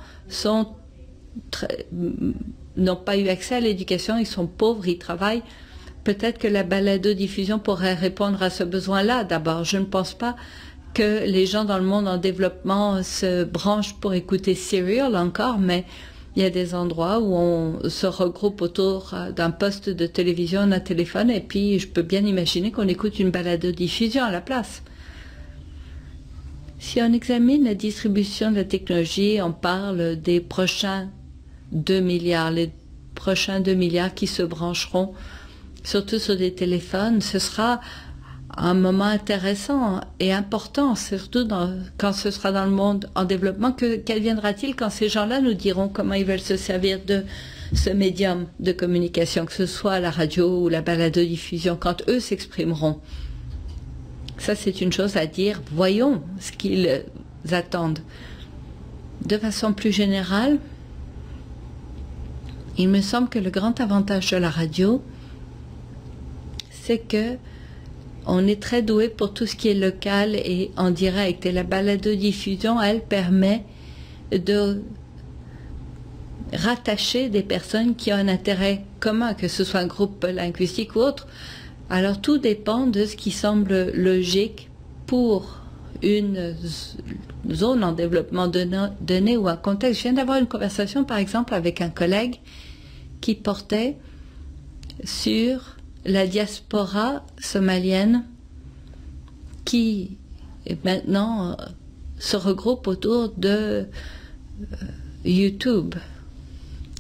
n'ont pas eu accès à l'éducation, ils sont pauvres, ils travaillent. Peut-être que la balado-diffusion pourrait répondre à ce besoin-là. D'abord, je ne pense pas que les gens dans le monde en développement se branchent pour écouter Serial encore, mais il y a des endroits où on se regroupe autour d'un poste de télévision, d'un téléphone, et puis je peux bien imaginer qu'on écoute une balado-diffusion à la place. Si on examine la distribution de la technologie, on parle des prochains 2 milliards, les prochains 2 milliards qui se brancheront surtout sur des téléphones. Ce sera un moment intéressant et important, surtout quand ce sera dans le monde en développement. Qu'adviendra-t-il quand ces gens-là nous diront comment ils veulent se servir de ce médium de communication, que ce soit la radio ou la balado-diffusion, quand eux s'exprimeront? Ça, c'est une chose à dire. Voyons ce qu'ils attendent. De façon plus générale, il me semble que le grand avantage de la radio, c'est que on est très doué pour tout ce qui est local et en direct. Et la balado-diffusion, elle permet de rattacher des personnes qui ont un intérêt commun, que ce soit un groupe linguistique ou autre. Alors tout dépend de ce qui semble logique pour une zone en développement donné ou un contexte. Je viens d'avoir une conversation, par exemple, avec un collègue qui portait sur la diaspora somalienne qui maintenant se regroupe autour de YouTube.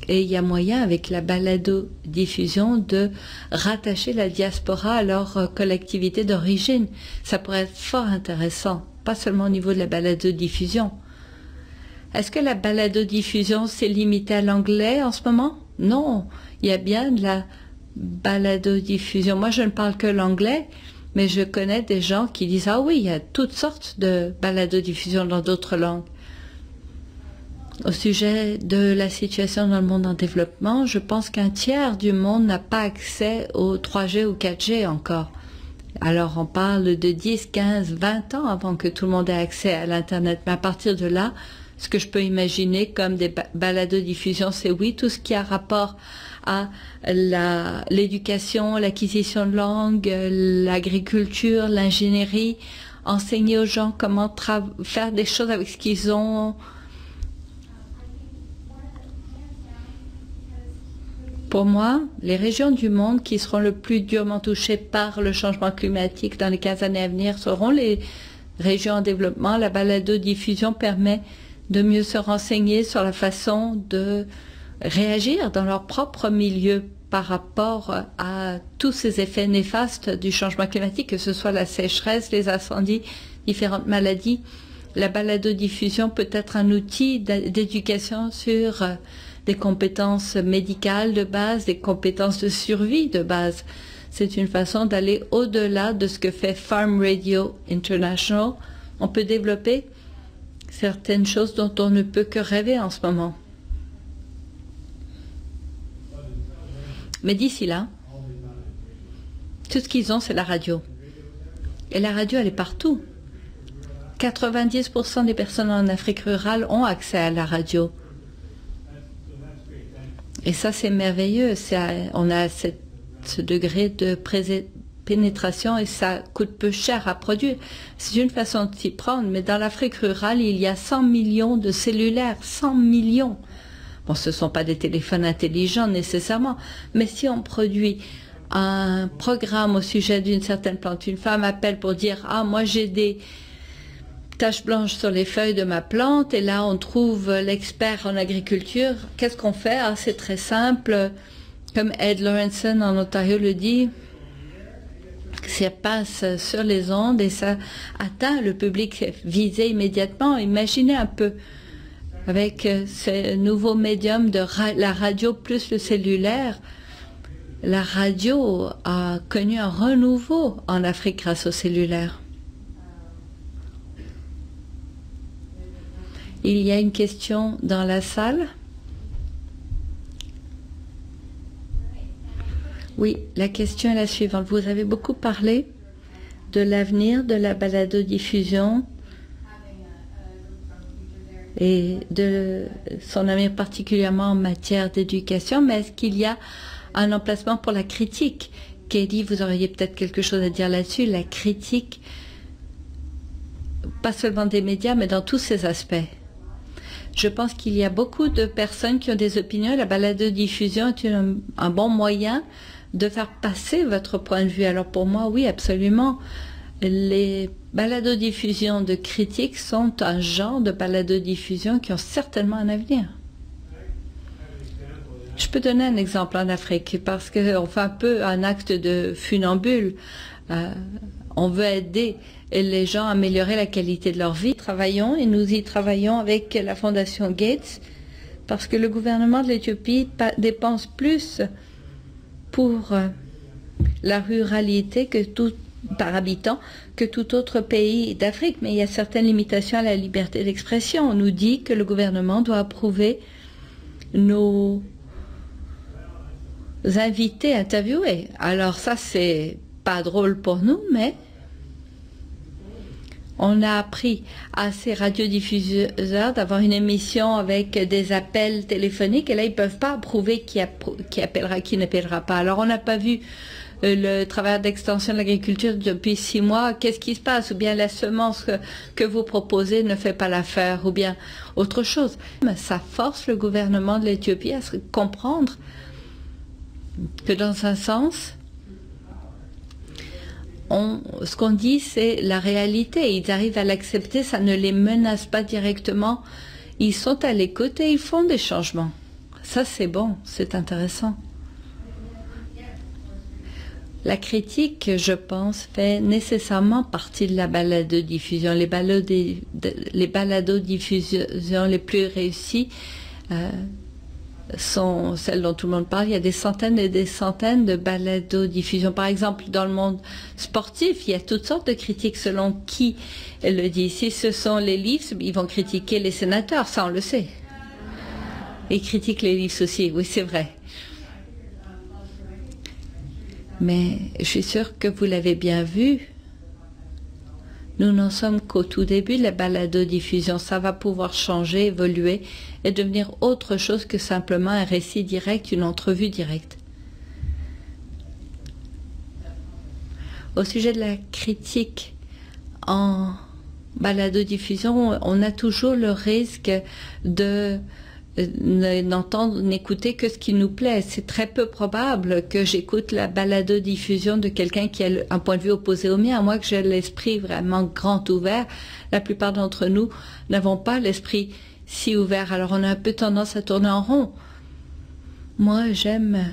Et il y a moyen, avec la balado-diffusion, de rattacher la diaspora à leur collectivité d'origine. Ça pourrait être fort intéressant, pas seulement au niveau de la balado-diffusion. Est-ce que la balado-diffusion s'est limitée à l'anglais en ce moment? Non, il y a bien de la balado-diffusion. Moi, je ne parle que l'anglais, mais je connais des gens qui disent « Ah oui, il y a toutes sortes de balado-diffusion dans d'autres langues ». Au sujet de la situation dans le monde en développement, je pense qu'un tiers du monde n'a pas accès au 3G ou 4G encore. Alors on parle de 10, 15, 20 ans avant que tout le monde ait accès à l'Internet. Mais à partir de là, ce que je peux imaginer comme des balados-diffusion, c'est oui, tout ce qui a rapport à l'éducation, l'acquisition de langue, l'agriculture, l'ingénierie, enseigner aux gens comment faire des choses avec ce qu'ils ont. Pour moi, les régions du monde qui seront le plus durement touchées par le changement climatique dans les 15 années à venir seront les régions en développement. La balado-diffusion permet de mieux se renseigner sur la façon de réagir dans leur propre milieu par rapport à tous ces effets néfastes du changement climatique, que ce soit la sécheresse, les incendies, différentes maladies. La balado-diffusion peut être un outil d'éducation sur des compétences médicales de base, des compétences de survie de base. C'est une façon d'aller au-delà de ce que fait Farm Radio International. On peut développer certaines choses dont on ne peut que rêver en ce moment. Mais d'ici là, tout ce qu'ils ont, c'est la radio. Et la radio, elle est partout. 90% des personnes en Afrique rurale ont accès à la radio. Et ça, c'est merveilleux. On a ce degré de pénétration et ça coûte peu cher à produire. C'est une façon de s'y prendre. Mais dans l'Afrique rurale, il y a 100 millions de cellulaires. 100 millions. Bon, ce ne sont pas des téléphones intelligents nécessairement. Mais si on produit un programme au sujet d'une certaine plante, une femme appelle pour dire « Ah, moi j'ai des taches blanches sur les feuilles de ma plante » et là on trouve l'expert en agriculture. Qu'est-ce qu'on fait? Ah, c'est très simple. Comme Ed Lawrenson en Ontario le dit, Ça passe sur les ondes et ça atteint le public visé immédiatement. Imaginez un peu, avec ce nouveau médium de la radio plus le cellulaire, la radio a connu un renouveau en Afrique grâce au cellulaire. Il y a une question dans la salle. Oui, la question est la suivante. Vous avez beaucoup parlé de l'avenir de la balado-diffusion et de son avenir particulièrement en matière d'éducation, mais est-ce qu'il y a un emplacement pour la critique? Katie, vous auriez peut-être quelque chose à dire là-dessus. La critique, pas seulement des médias, mais dans tous ces aspects. Je pense qu'il y a beaucoup de personnes qui ont des opinions. La balado-diffusion est un bon moyen de faire passer votre point de vue. Alors pour moi, oui, absolument. Les balados-diffusions de critiques sont un genre de balado-diffusion qui ont certainement un avenir. Je peux donner un exemple en Afrique, parce qu'on fait un peu un acte de funambule. On veut aider les gens à améliorer la qualité de leur vie. Travaillons et nous y travaillons avec la Fondation Gates, parce que le gouvernement de l'Éthiopie dépense plus pour la ruralité par habitant que tout autre pays d'Afrique. Mais il y a certaines limitations à la liberté d'expression. On nous dit que le gouvernement doit approuver nos invités interviewés. Alors ça, c'est pas drôle pour nous, mais on a appris à ces radiodiffuseurs d'avoir une émission avec des appels téléphoniques et là, ils ne peuvent pas approuver qui appellera, qui n'appellera pas. Alors, on n'a pas vu le travail d'extension de l'agriculture depuis 6 mois. Qu'est-ce qui se passe? Ou bien la semence que vous proposez ne fait pas l'affaire, ou bien autre chose. Ça force le gouvernement de l'Éthiopie à se comprendre que dans un sens, ce qu'on dit, c'est la réalité. Ils arrivent à l'accepter, ça ne les menace pas directement. Ils sont à l'écoute et ils font des changements. Ça, c'est bon, c'est intéressant. La critique, je pense, fait nécessairement partie de la balado-diffusion. Les balado-diffusions les plus réussies sont celles dont tout le monde parle. Il y a des centaines et des centaines de balado-diffusions. Par exemple, dans le monde sportif, il y a toutes sortes de critiques selon qui le dit. Si ce sont les Leafs, ils vont critiquer les sénateurs, ça on le sait. Ils critiquent les Leafs aussi, oui c'est vrai. Mais je suis sûre que vous l'avez bien vu. Nous n'en sommes qu'au tout début de la balado-diffusion. Ça va pouvoir changer, évoluer et devenir autre chose que simplement un récit direct, une entrevue directe. Au sujet de la critique en balado-diffusion, on a toujours le risque de n'entendre, n'écouter que ce qui nous plaît. C'est très peu probable que j'écoute la balado-diffusion de quelqu'un qui a un point de vue opposé au mien, à moins que j'ai l'esprit vraiment grand ouvert. La plupart d'entre nous n'avons pas l'esprit si ouvert, alors on a un peu tendance à tourner en rond. Moi, j'aime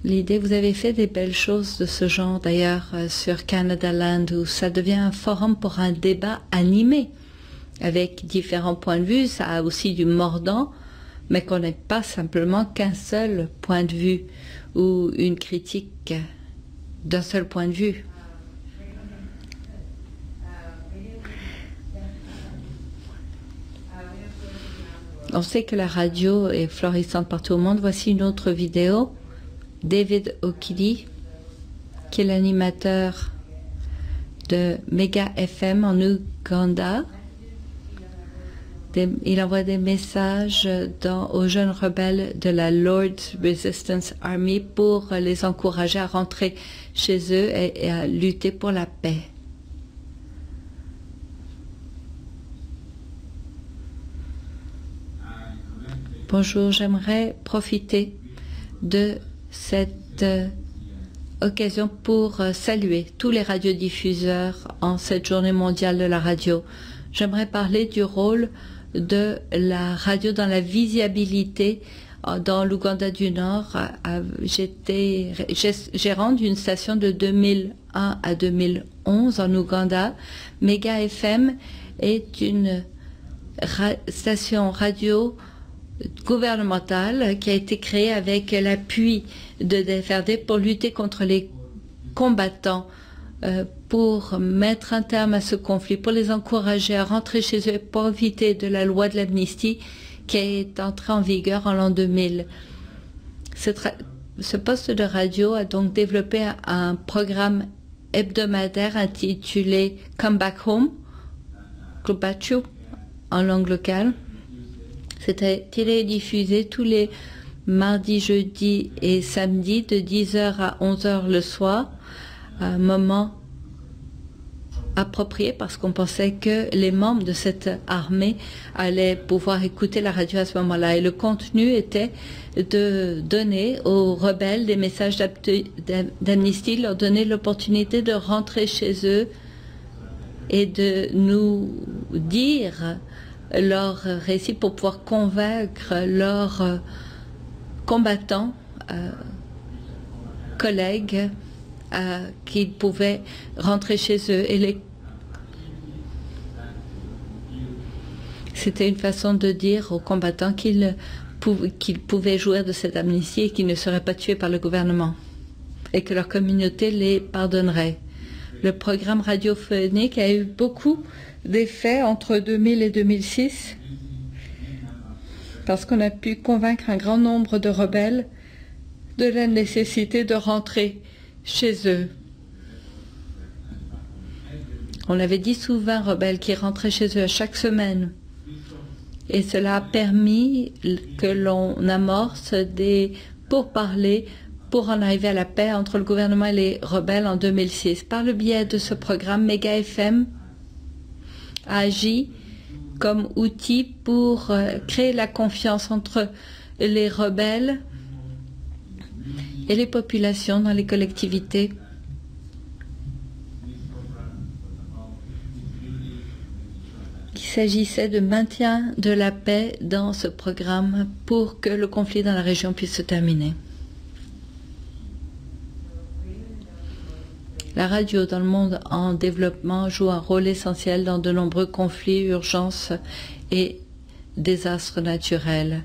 l'idée, vous avez fait des belles choses de ce genre d'ailleurs sur Canada Land, où ça devient un forum pour un débat animé, avec différents points de vue, ça a aussi du mordant, mais qu'on n'ait pas simplement qu'un seul point de vue ou une critique d'un seul point de vue. On sait que la radio est florissante partout au monde. Voici une autre vidéo. David Okidi, qui est l'animateur de Mega FM en Ouganda. Il envoie des messages aux jeunes rebelles de la Lord's Resistance Army pour les encourager à rentrer chez eux et à lutter pour la paix. Bonjour, j'aimerais profiter de cette occasion pour saluer tous les radiodiffuseurs en cette journée mondiale de la radio. J'aimerais parler du rôle de la radio dans la visibilité dans l'Ouganda du Nord. J'étais gérant d'une station de 2001 à 2011 en Ouganda. Mega FM est une station radio gouvernementale qui a été créée avec l'appui de DFRD pour lutter contre les combattants, pour mettre un terme à ce conflit, pour les encourager à rentrer chez eux, pour profiter de la loi de l'amnistie qui est entrée en vigueur en l'an 2000. Ce poste de radio a donc développé un programme hebdomadaire intitulé Come Back Home, Klubachu, en langue locale. C'était télédiffusé tous les mardis, jeudis et samedis de 10h à 11h le soir, à un moment approprié parce qu'on pensait que les membres de cette armée allaient pouvoir écouter la radio à ce moment-là. Et le contenu était de donner aux rebelles des messages d'amnistie, leur donner l'opportunité de rentrer chez eux et de nous dire leur récit pour pouvoir convaincre leurs combattants, collègues, qu'ils pouvaient rentrer chez eux. Et c'était une façon de dire aux combattants qu'ils pouvaient jouir de cette amnistie et qu'ils ne seraient pas tués par le gouvernement et que leur communauté les pardonnerait. Le programme radiophonique a eu beaucoup d'effets entre 2000 et 2006 parce qu'on a pu convaincre un grand nombre de rebelles de la nécessité de rentrer chez eux. On avait 10 ou 20 rebelles qui rentraient chez eux à chaque semaine. Et cela a permis que l'on amorce des pourparlers pour en arriver à la paix entre le gouvernement et les rebelles en 2006. Par le biais de ce programme, Mega FM a agi comme outil pour créer la confiance entre les rebelles et les populations dans les collectivités. Il s'agissait de maintien de la paix dans ce programme pour que le conflit dans la région puisse se terminer. La radio dans le monde en développement joue un rôle essentiel dans de nombreux conflits, urgences et désastres naturels.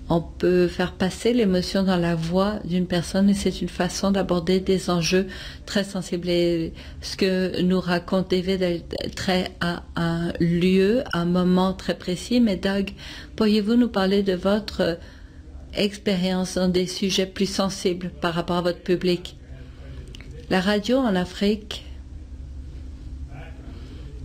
On peut faire passer l'émotion dans la voix d'une personne et c'est une façon d'aborder des enjeux très sensibles. Et ce que nous raconte David est trait à un lieu, un moment très précis. Mais Doug, pourriez-vous nous parler de votre expérience dans des sujets plus sensibles par rapport à votre public? La radio en Afrique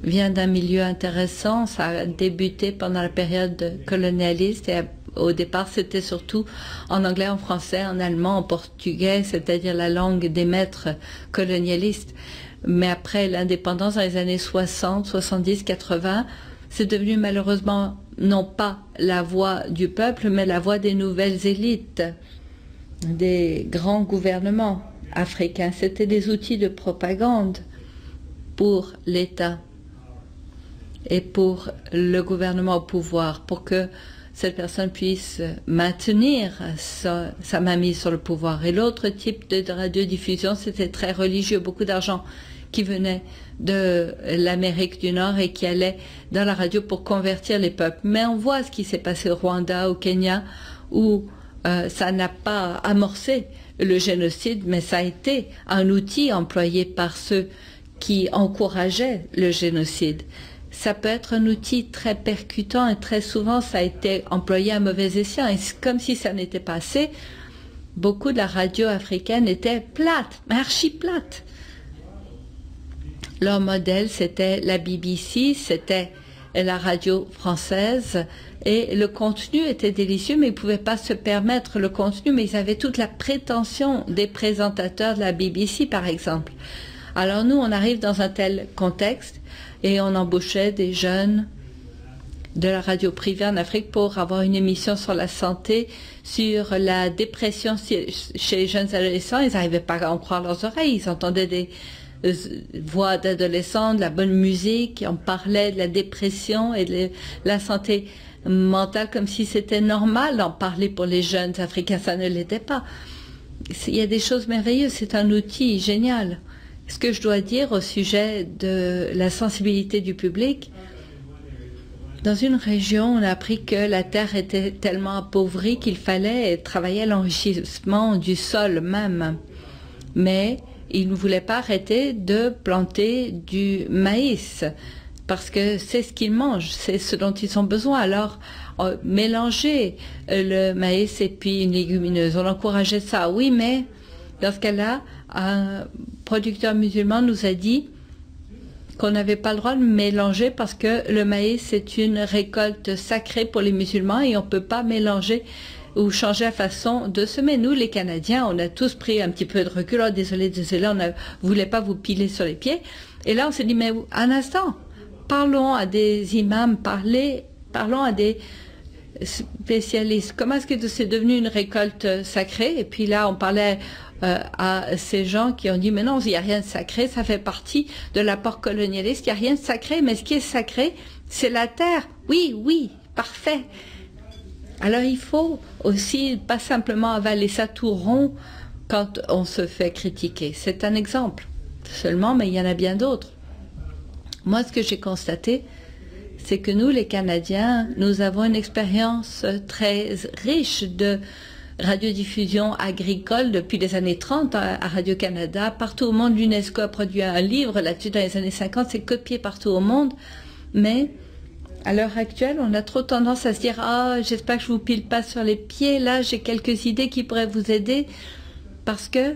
vient d'un milieu intéressant. Ça a débuté pendant la période colonialiste et au départ, c'était surtout en anglais, en français, en allemand, en portugais, c'est-à-dire la langue des maîtres colonialistes. Mais après l'indépendance, dans les années 60, 70, 80, c'est devenu malheureusement non pas la voix du peuple, mais la voix des nouvelles élites, des grands gouvernements africains. C'était des outils de propagande pour l'État et pour le gouvernement au pouvoir, pour que cette personne puisse maintenir sa mainmise sur le pouvoir. Et l'autre type de radiodiffusion, c'était très religieux, beaucoup d'argent qui venait de l'Amérique du Nord et qui allait dans la radio pour convertir les peuples. Mais on voit ce qui s'est passé au Rwanda, au Kenya, où ça n'a pas amorcé le génocide, mais ça a été un outil employé par ceux qui encourageaient le génocide. Ça peut être un outil très percutant et très souvent ça a été employé à mauvais escient. Et comme si ça n'était pas assez, beaucoup de la radio africaine était plate, archi plate. Leur modèle, c'était la BBC, c'était la radio française et le contenu était délicieux, mais ils ne pouvaient pas se permettre le contenu, mais ils avaient toute la prétention des présentateurs de la BBC, par exemple. Alors nous, on arrive dans un tel contexte et on embauchait des jeunes de la radio privée en Afrique pour avoir une émission sur la santé, sur la dépression chez les jeunes adolescents. Ils n'arrivaient pas à en croire leurs oreilles. Ils entendaient des voix d'adolescents, de la bonne musique, on parlait de la dépression et de la santé mental comme si c'était normal d'en parler pour les jeunes africains. Ça ne l'était pas. Il y a des choses merveilleuses, c'est un outil génial. Ce que je dois dire au sujet de la sensibilité du public, dans une région, on a appris que la terre était tellement appauvrie qu'il fallait travailler à l'enrichissement du sol même. Mais ils ne voulaient pas arrêter de planter du maïs parce que c'est ce qu'ils mangent, c'est ce dont ils ont besoin. Alors, mélanger le maïs et puis une légumineuse, on encourageait ça. Oui, mais dans ce cas-là, un producteur musulman nous a dit qu'on n'avait pas le droit de mélanger parce que le maïs est une récolte sacrée pour les musulmans et on ne peut pas mélanger ou changer la façon de semer. Nous, les Canadiens, on a tous pris un petit peu de recul. Oh, désolé, on ne voulait pas vous piler sur les pieds. Et là, on s'est dit, mais un instant, parlons à des imams, parlons à des spécialistes. Comment est-ce que c'est devenu une récolte sacrée? Et puis là, on parlait à ces gens qui ont dit, mais non, il n'y a rien de sacré, ça fait partie de l'apport colonialiste, il n'y a rien de sacré, mais ce qui est sacré, c'est la terre. Oui, oui, parfait. Alors il faut aussi pas simplement avaler ça tout rond quand on se fait critiquer. C'est un exemple seulement, mais il y en a bien d'autres. Moi, ce que j'ai constaté, c'est que nous, les Canadiens, nous avons une expérience très riche de radiodiffusion agricole depuis les années 30 à Radio-Canada. Partout au monde, l'UNESCO a produit un livre là-dessus dans les années 50, c'est copié partout au monde. Mais à l'heure actuelle, on a trop tendance à se dire « Ah, j'espère que je ne vous pile pas sur les pieds, là j'ai quelques idées qui pourraient vous aider. » Parce que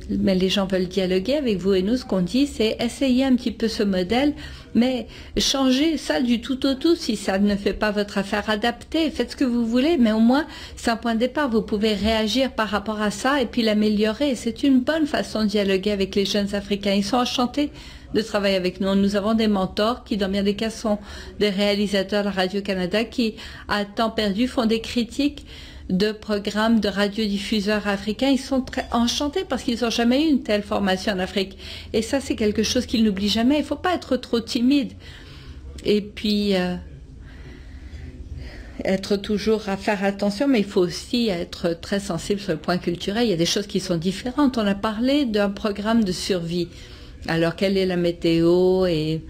mais les gens veulent dialoguer avec vous et nous, ce qu'on dit, c'est essayer un petit peu ce modèle, mais changez ça du tout au tout si ça ne fait pas votre affaire, adaptez, faites ce que vous voulez, mais au moins, c'est un point de départ, vous pouvez réagir par rapport à ça et puis l'améliorer. C'est une bonne façon de dialoguer avec les jeunes Africains. Ils sont enchantés de travailler avec nous. Nous avons des mentors qui, dans bien des cas, sont des réalisateurs de Radio-Canada qui, à temps perdu, font des critiques de programmes de radiodiffuseurs africains. Ils sont très enchantés parce qu'ils n'ont jamais eu une telle formation en Afrique. Et ça, c'est quelque chose qu'ils n'oublient jamais. Il ne faut pas être trop timide. Et puis, être toujours à faire attention, mais il faut aussi être très sensible sur le point culturel. Il y a des choses qui sont différentes. On a parlé d'un programme de survie. Alors, quelle est la météo et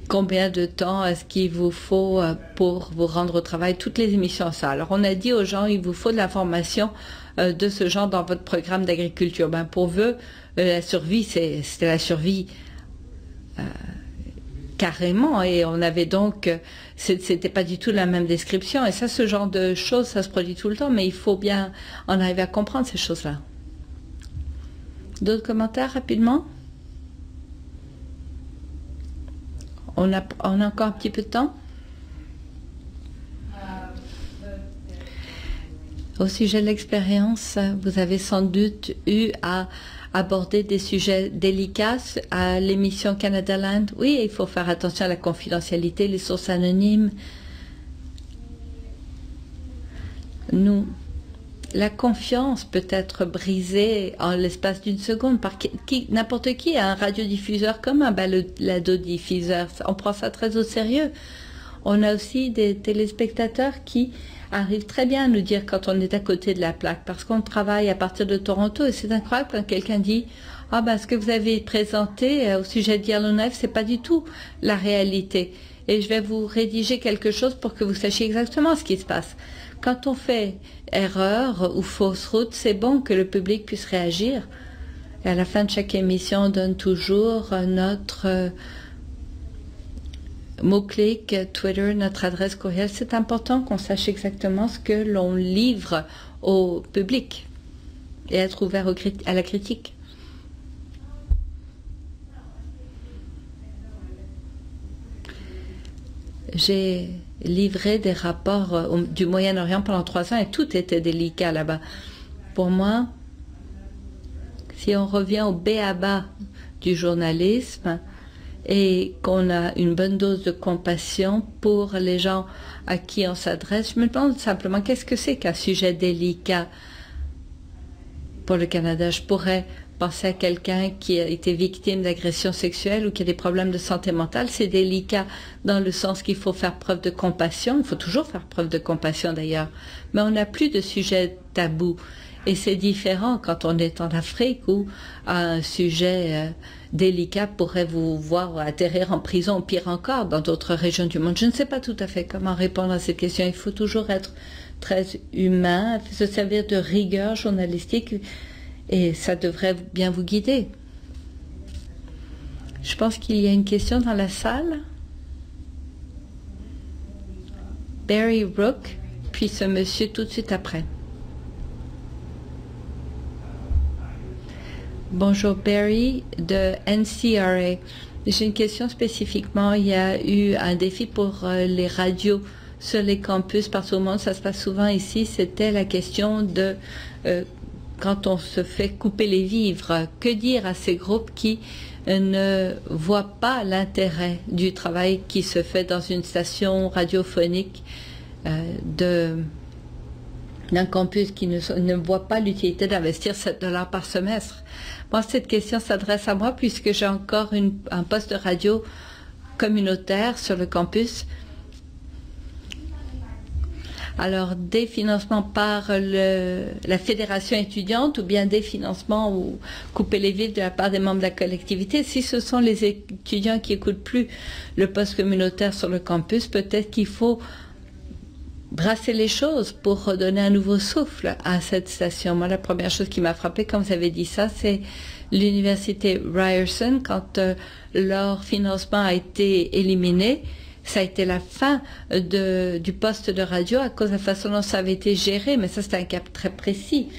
combien de temps est-ce qu'il vous faut pour vous rendre au travail? Toutes les émissions, ça. Alors, on a dit aux gens, il vous faut de l'information de ce genre dans votre programme d'agriculture. Ben, pour eux, la survie, c'était la survie carrément. Et on avait donc, c'était pas du tout la même description. Et ça, ce genre de choses, ça se produit tout le temps, mais il faut bien en arriver à comprendre ces choses-là. D'autres commentaires rapidement? On a encore un petit peu de temps. Au sujet de l'expérience, vous avez sans doute eu à aborder des sujets délicats à l'émission Canada Land. Oui, il faut faire attention à la confidentialité, les sources anonymes. La confiance peut être brisée en l'espace d'une seconde par n'importe qui, un radiodiffuseur comme un baladodiffuseur. On prend ça très au sérieux. On a aussi des téléspectateurs qui arrivent très bien à nous dire quand on est à côté de la plaque, parce qu'on travaille à partir de Toronto et c'est incroyable quand quelqu'un dit « Ah ben ce que vous avez présenté au sujet de Yellowknife, c'est pas du tout la réalité. Et je vais vous rédiger quelque chose pour que vous sachiez exactement ce qui se passe. » Quand on fait erreur ou fausse route, c'est bon que le public puisse réagir. Et à la fin de chaque émission, on donne toujours notre mot-clic, Twitter, notre adresse courriel. C'est important qu'on sache exactement ce que l'on livre au public et être ouvert à la critique. J'ai livré des rapports du Moyen-Orient pendant 3 ans et tout était délicat là-bas. Pour moi, si on revient au b.a.-ba du journalisme et qu'on a une bonne dose de compassion pour les gens à qui on s'adresse, je me demande simplement qu'est-ce que c'est qu'un sujet délicat pour le Canada. Je pourrais pensez à quelqu'un qui a été victime d'agression sexuelle ou qui a des problèmes de santé mentale, c'est délicat dans le sens qu'il faut faire preuve de compassion. Il faut toujours faire preuve de compassion d'ailleurs. Mais on n'a plus de sujet tabou. Et c'est différent quand on est en Afrique où un sujet délicat pourrait vous voir atterrir en prison, ou pire encore, dans d'autres régions du monde. Je ne sais pas tout à fait comment répondre à cette question. Il faut toujours être très humain, se servir de rigueur journalistique et ça devrait bien vous guider. Je pense qu'il y a une question dans la salle. Barry Rook, puis ce monsieur tout de suite après. Bonjour Barry de NCRA. J'ai une question spécifiquement. Il y a eu un défi pour les radios sur les campus partout au monde. Ça se passe souvent ici. C'était la question de quand on se fait couper les vivres. Que dire à ces groupes qui ne voient pas l'intérêt du travail qui se fait dans une station radiophonique d'un campus qui ne voit pas l'utilité d'investir $7 par semestre. Moi, cette question s'adresse à moi puisque j'ai encore un poste de radio communautaire sur le campus. Alors, des financements par la fédération étudiante ou bien des financements ou couper les vivres de la part des membres de la collectivité. Si ce sont les étudiants qui n'écoutent plus le poste communautaire sur le campus, peut-être qu'il faut brasser les choses pour redonner un nouveau souffle à cette station. Moi, la première chose qui m'a frappée quand vous avez dit ça, c'est l'université Ryerson, quand leur financement a été éliminé. Ça a été la fin du poste de radio à cause de la façon dont ça avait été géré, mais ça c'est un cas très précis.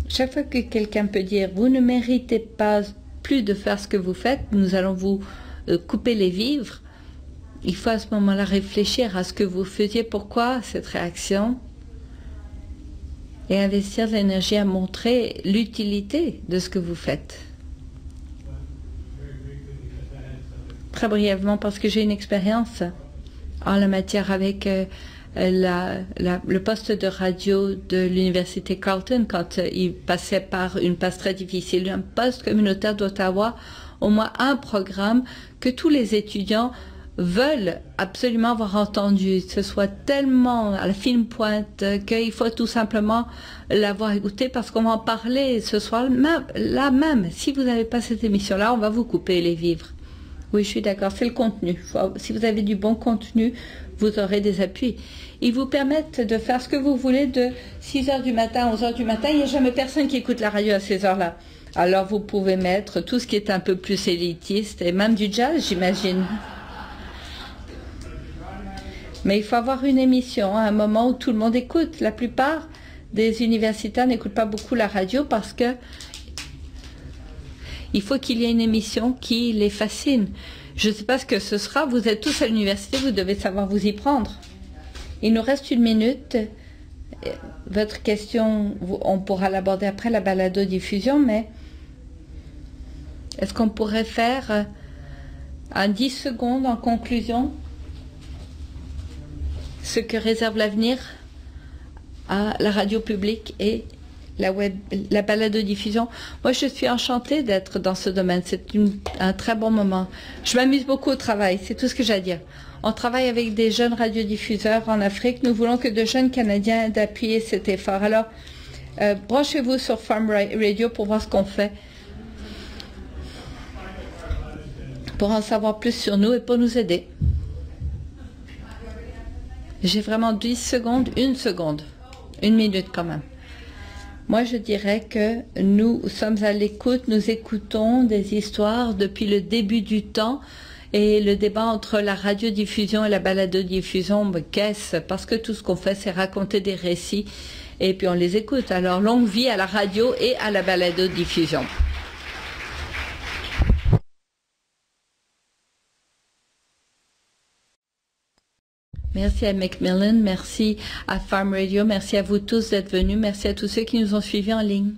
Chaque fois que quelqu'un peut dire « vous ne méritez pas plus de faire ce que vous faites, nous allons vous couper les vivres », il faut à ce moment-là réfléchir à ce que vous faisiez, pourquoi cette réaction, et investir de l'énergie à montrer l'utilité de ce que vous faites. Très brièvement, parce que j'ai une expérience en la matière avec le poste de radio de l'université Carleton quand il passait par une passe très difficile. Un poste communautaire d'Ottawa, au moins un programme que tous les étudiants veulent absolument avoir entendu. Ce soit tellement à la fine pointe qu'il faut tout simplement l'avoir écouté parce qu'on va en parler ce soir. Là même, si vous n'avez pas cette émission-là, on va vous couper les vivres. Oui, je suis d'accord, c'est le contenu. Si vous avez du bon contenu, vous aurez des appuis. Ils vous permettent de faire ce que vous voulez de 6h du matin à 11h du matin. Il n'y a jamais personne qui écoute la radio à ces heures-là. Alors vous pouvez mettre tout ce qui est un peu plus élitiste et même du jazz, j'imagine. Mais il faut avoir une émission à un moment où tout le monde écoute. La plupart des universitaires n'écoutent pas beaucoup la radio parce que il faut qu'il y ait une émission qui les fascine. Je ne sais pas ce que ce sera. Vous êtes tous à l'université, vous devez savoir vous y prendre. Il nous reste 1 minute. Votre question, on pourra l'aborder après la balado-diffusion, mais est-ce qu'on pourrait faire un 10 secondes en conclusion ce que réserve l'avenir à la radio publique et la balado-diffusion. Moi, je suis enchantée d'être dans ce domaine. C'est un très bon moment. Je m'amuse beaucoup au travail. C'est tout ce que j'ai à dire. On travaille avec des jeunes radiodiffuseurs en Afrique. Nous voulons que de jeunes Canadiens d'appuyer cet effort. Alors, branchez-vous sur Farm Radio pour voir ce qu'on fait. Pour en savoir plus sur nous et pour nous aider. J'ai vraiment 10 secondes, 1 seconde, 1 minute quand même. Moi, je dirais que nous sommes à l'écoute, nous écoutons des histoires depuis le début du temps et le débat entre la radiodiffusion et la balado-diffusion, qu'est-ce? Parce que tout ce qu'on fait, c'est raconter des récits et puis on les écoute. Alors, longue vie à la radio et à la balado-diffusion. Merci à Macmillan, merci à Farm Radio, merci à vous tous d'être venus, merci à tous ceux qui nous ont suivis en ligne.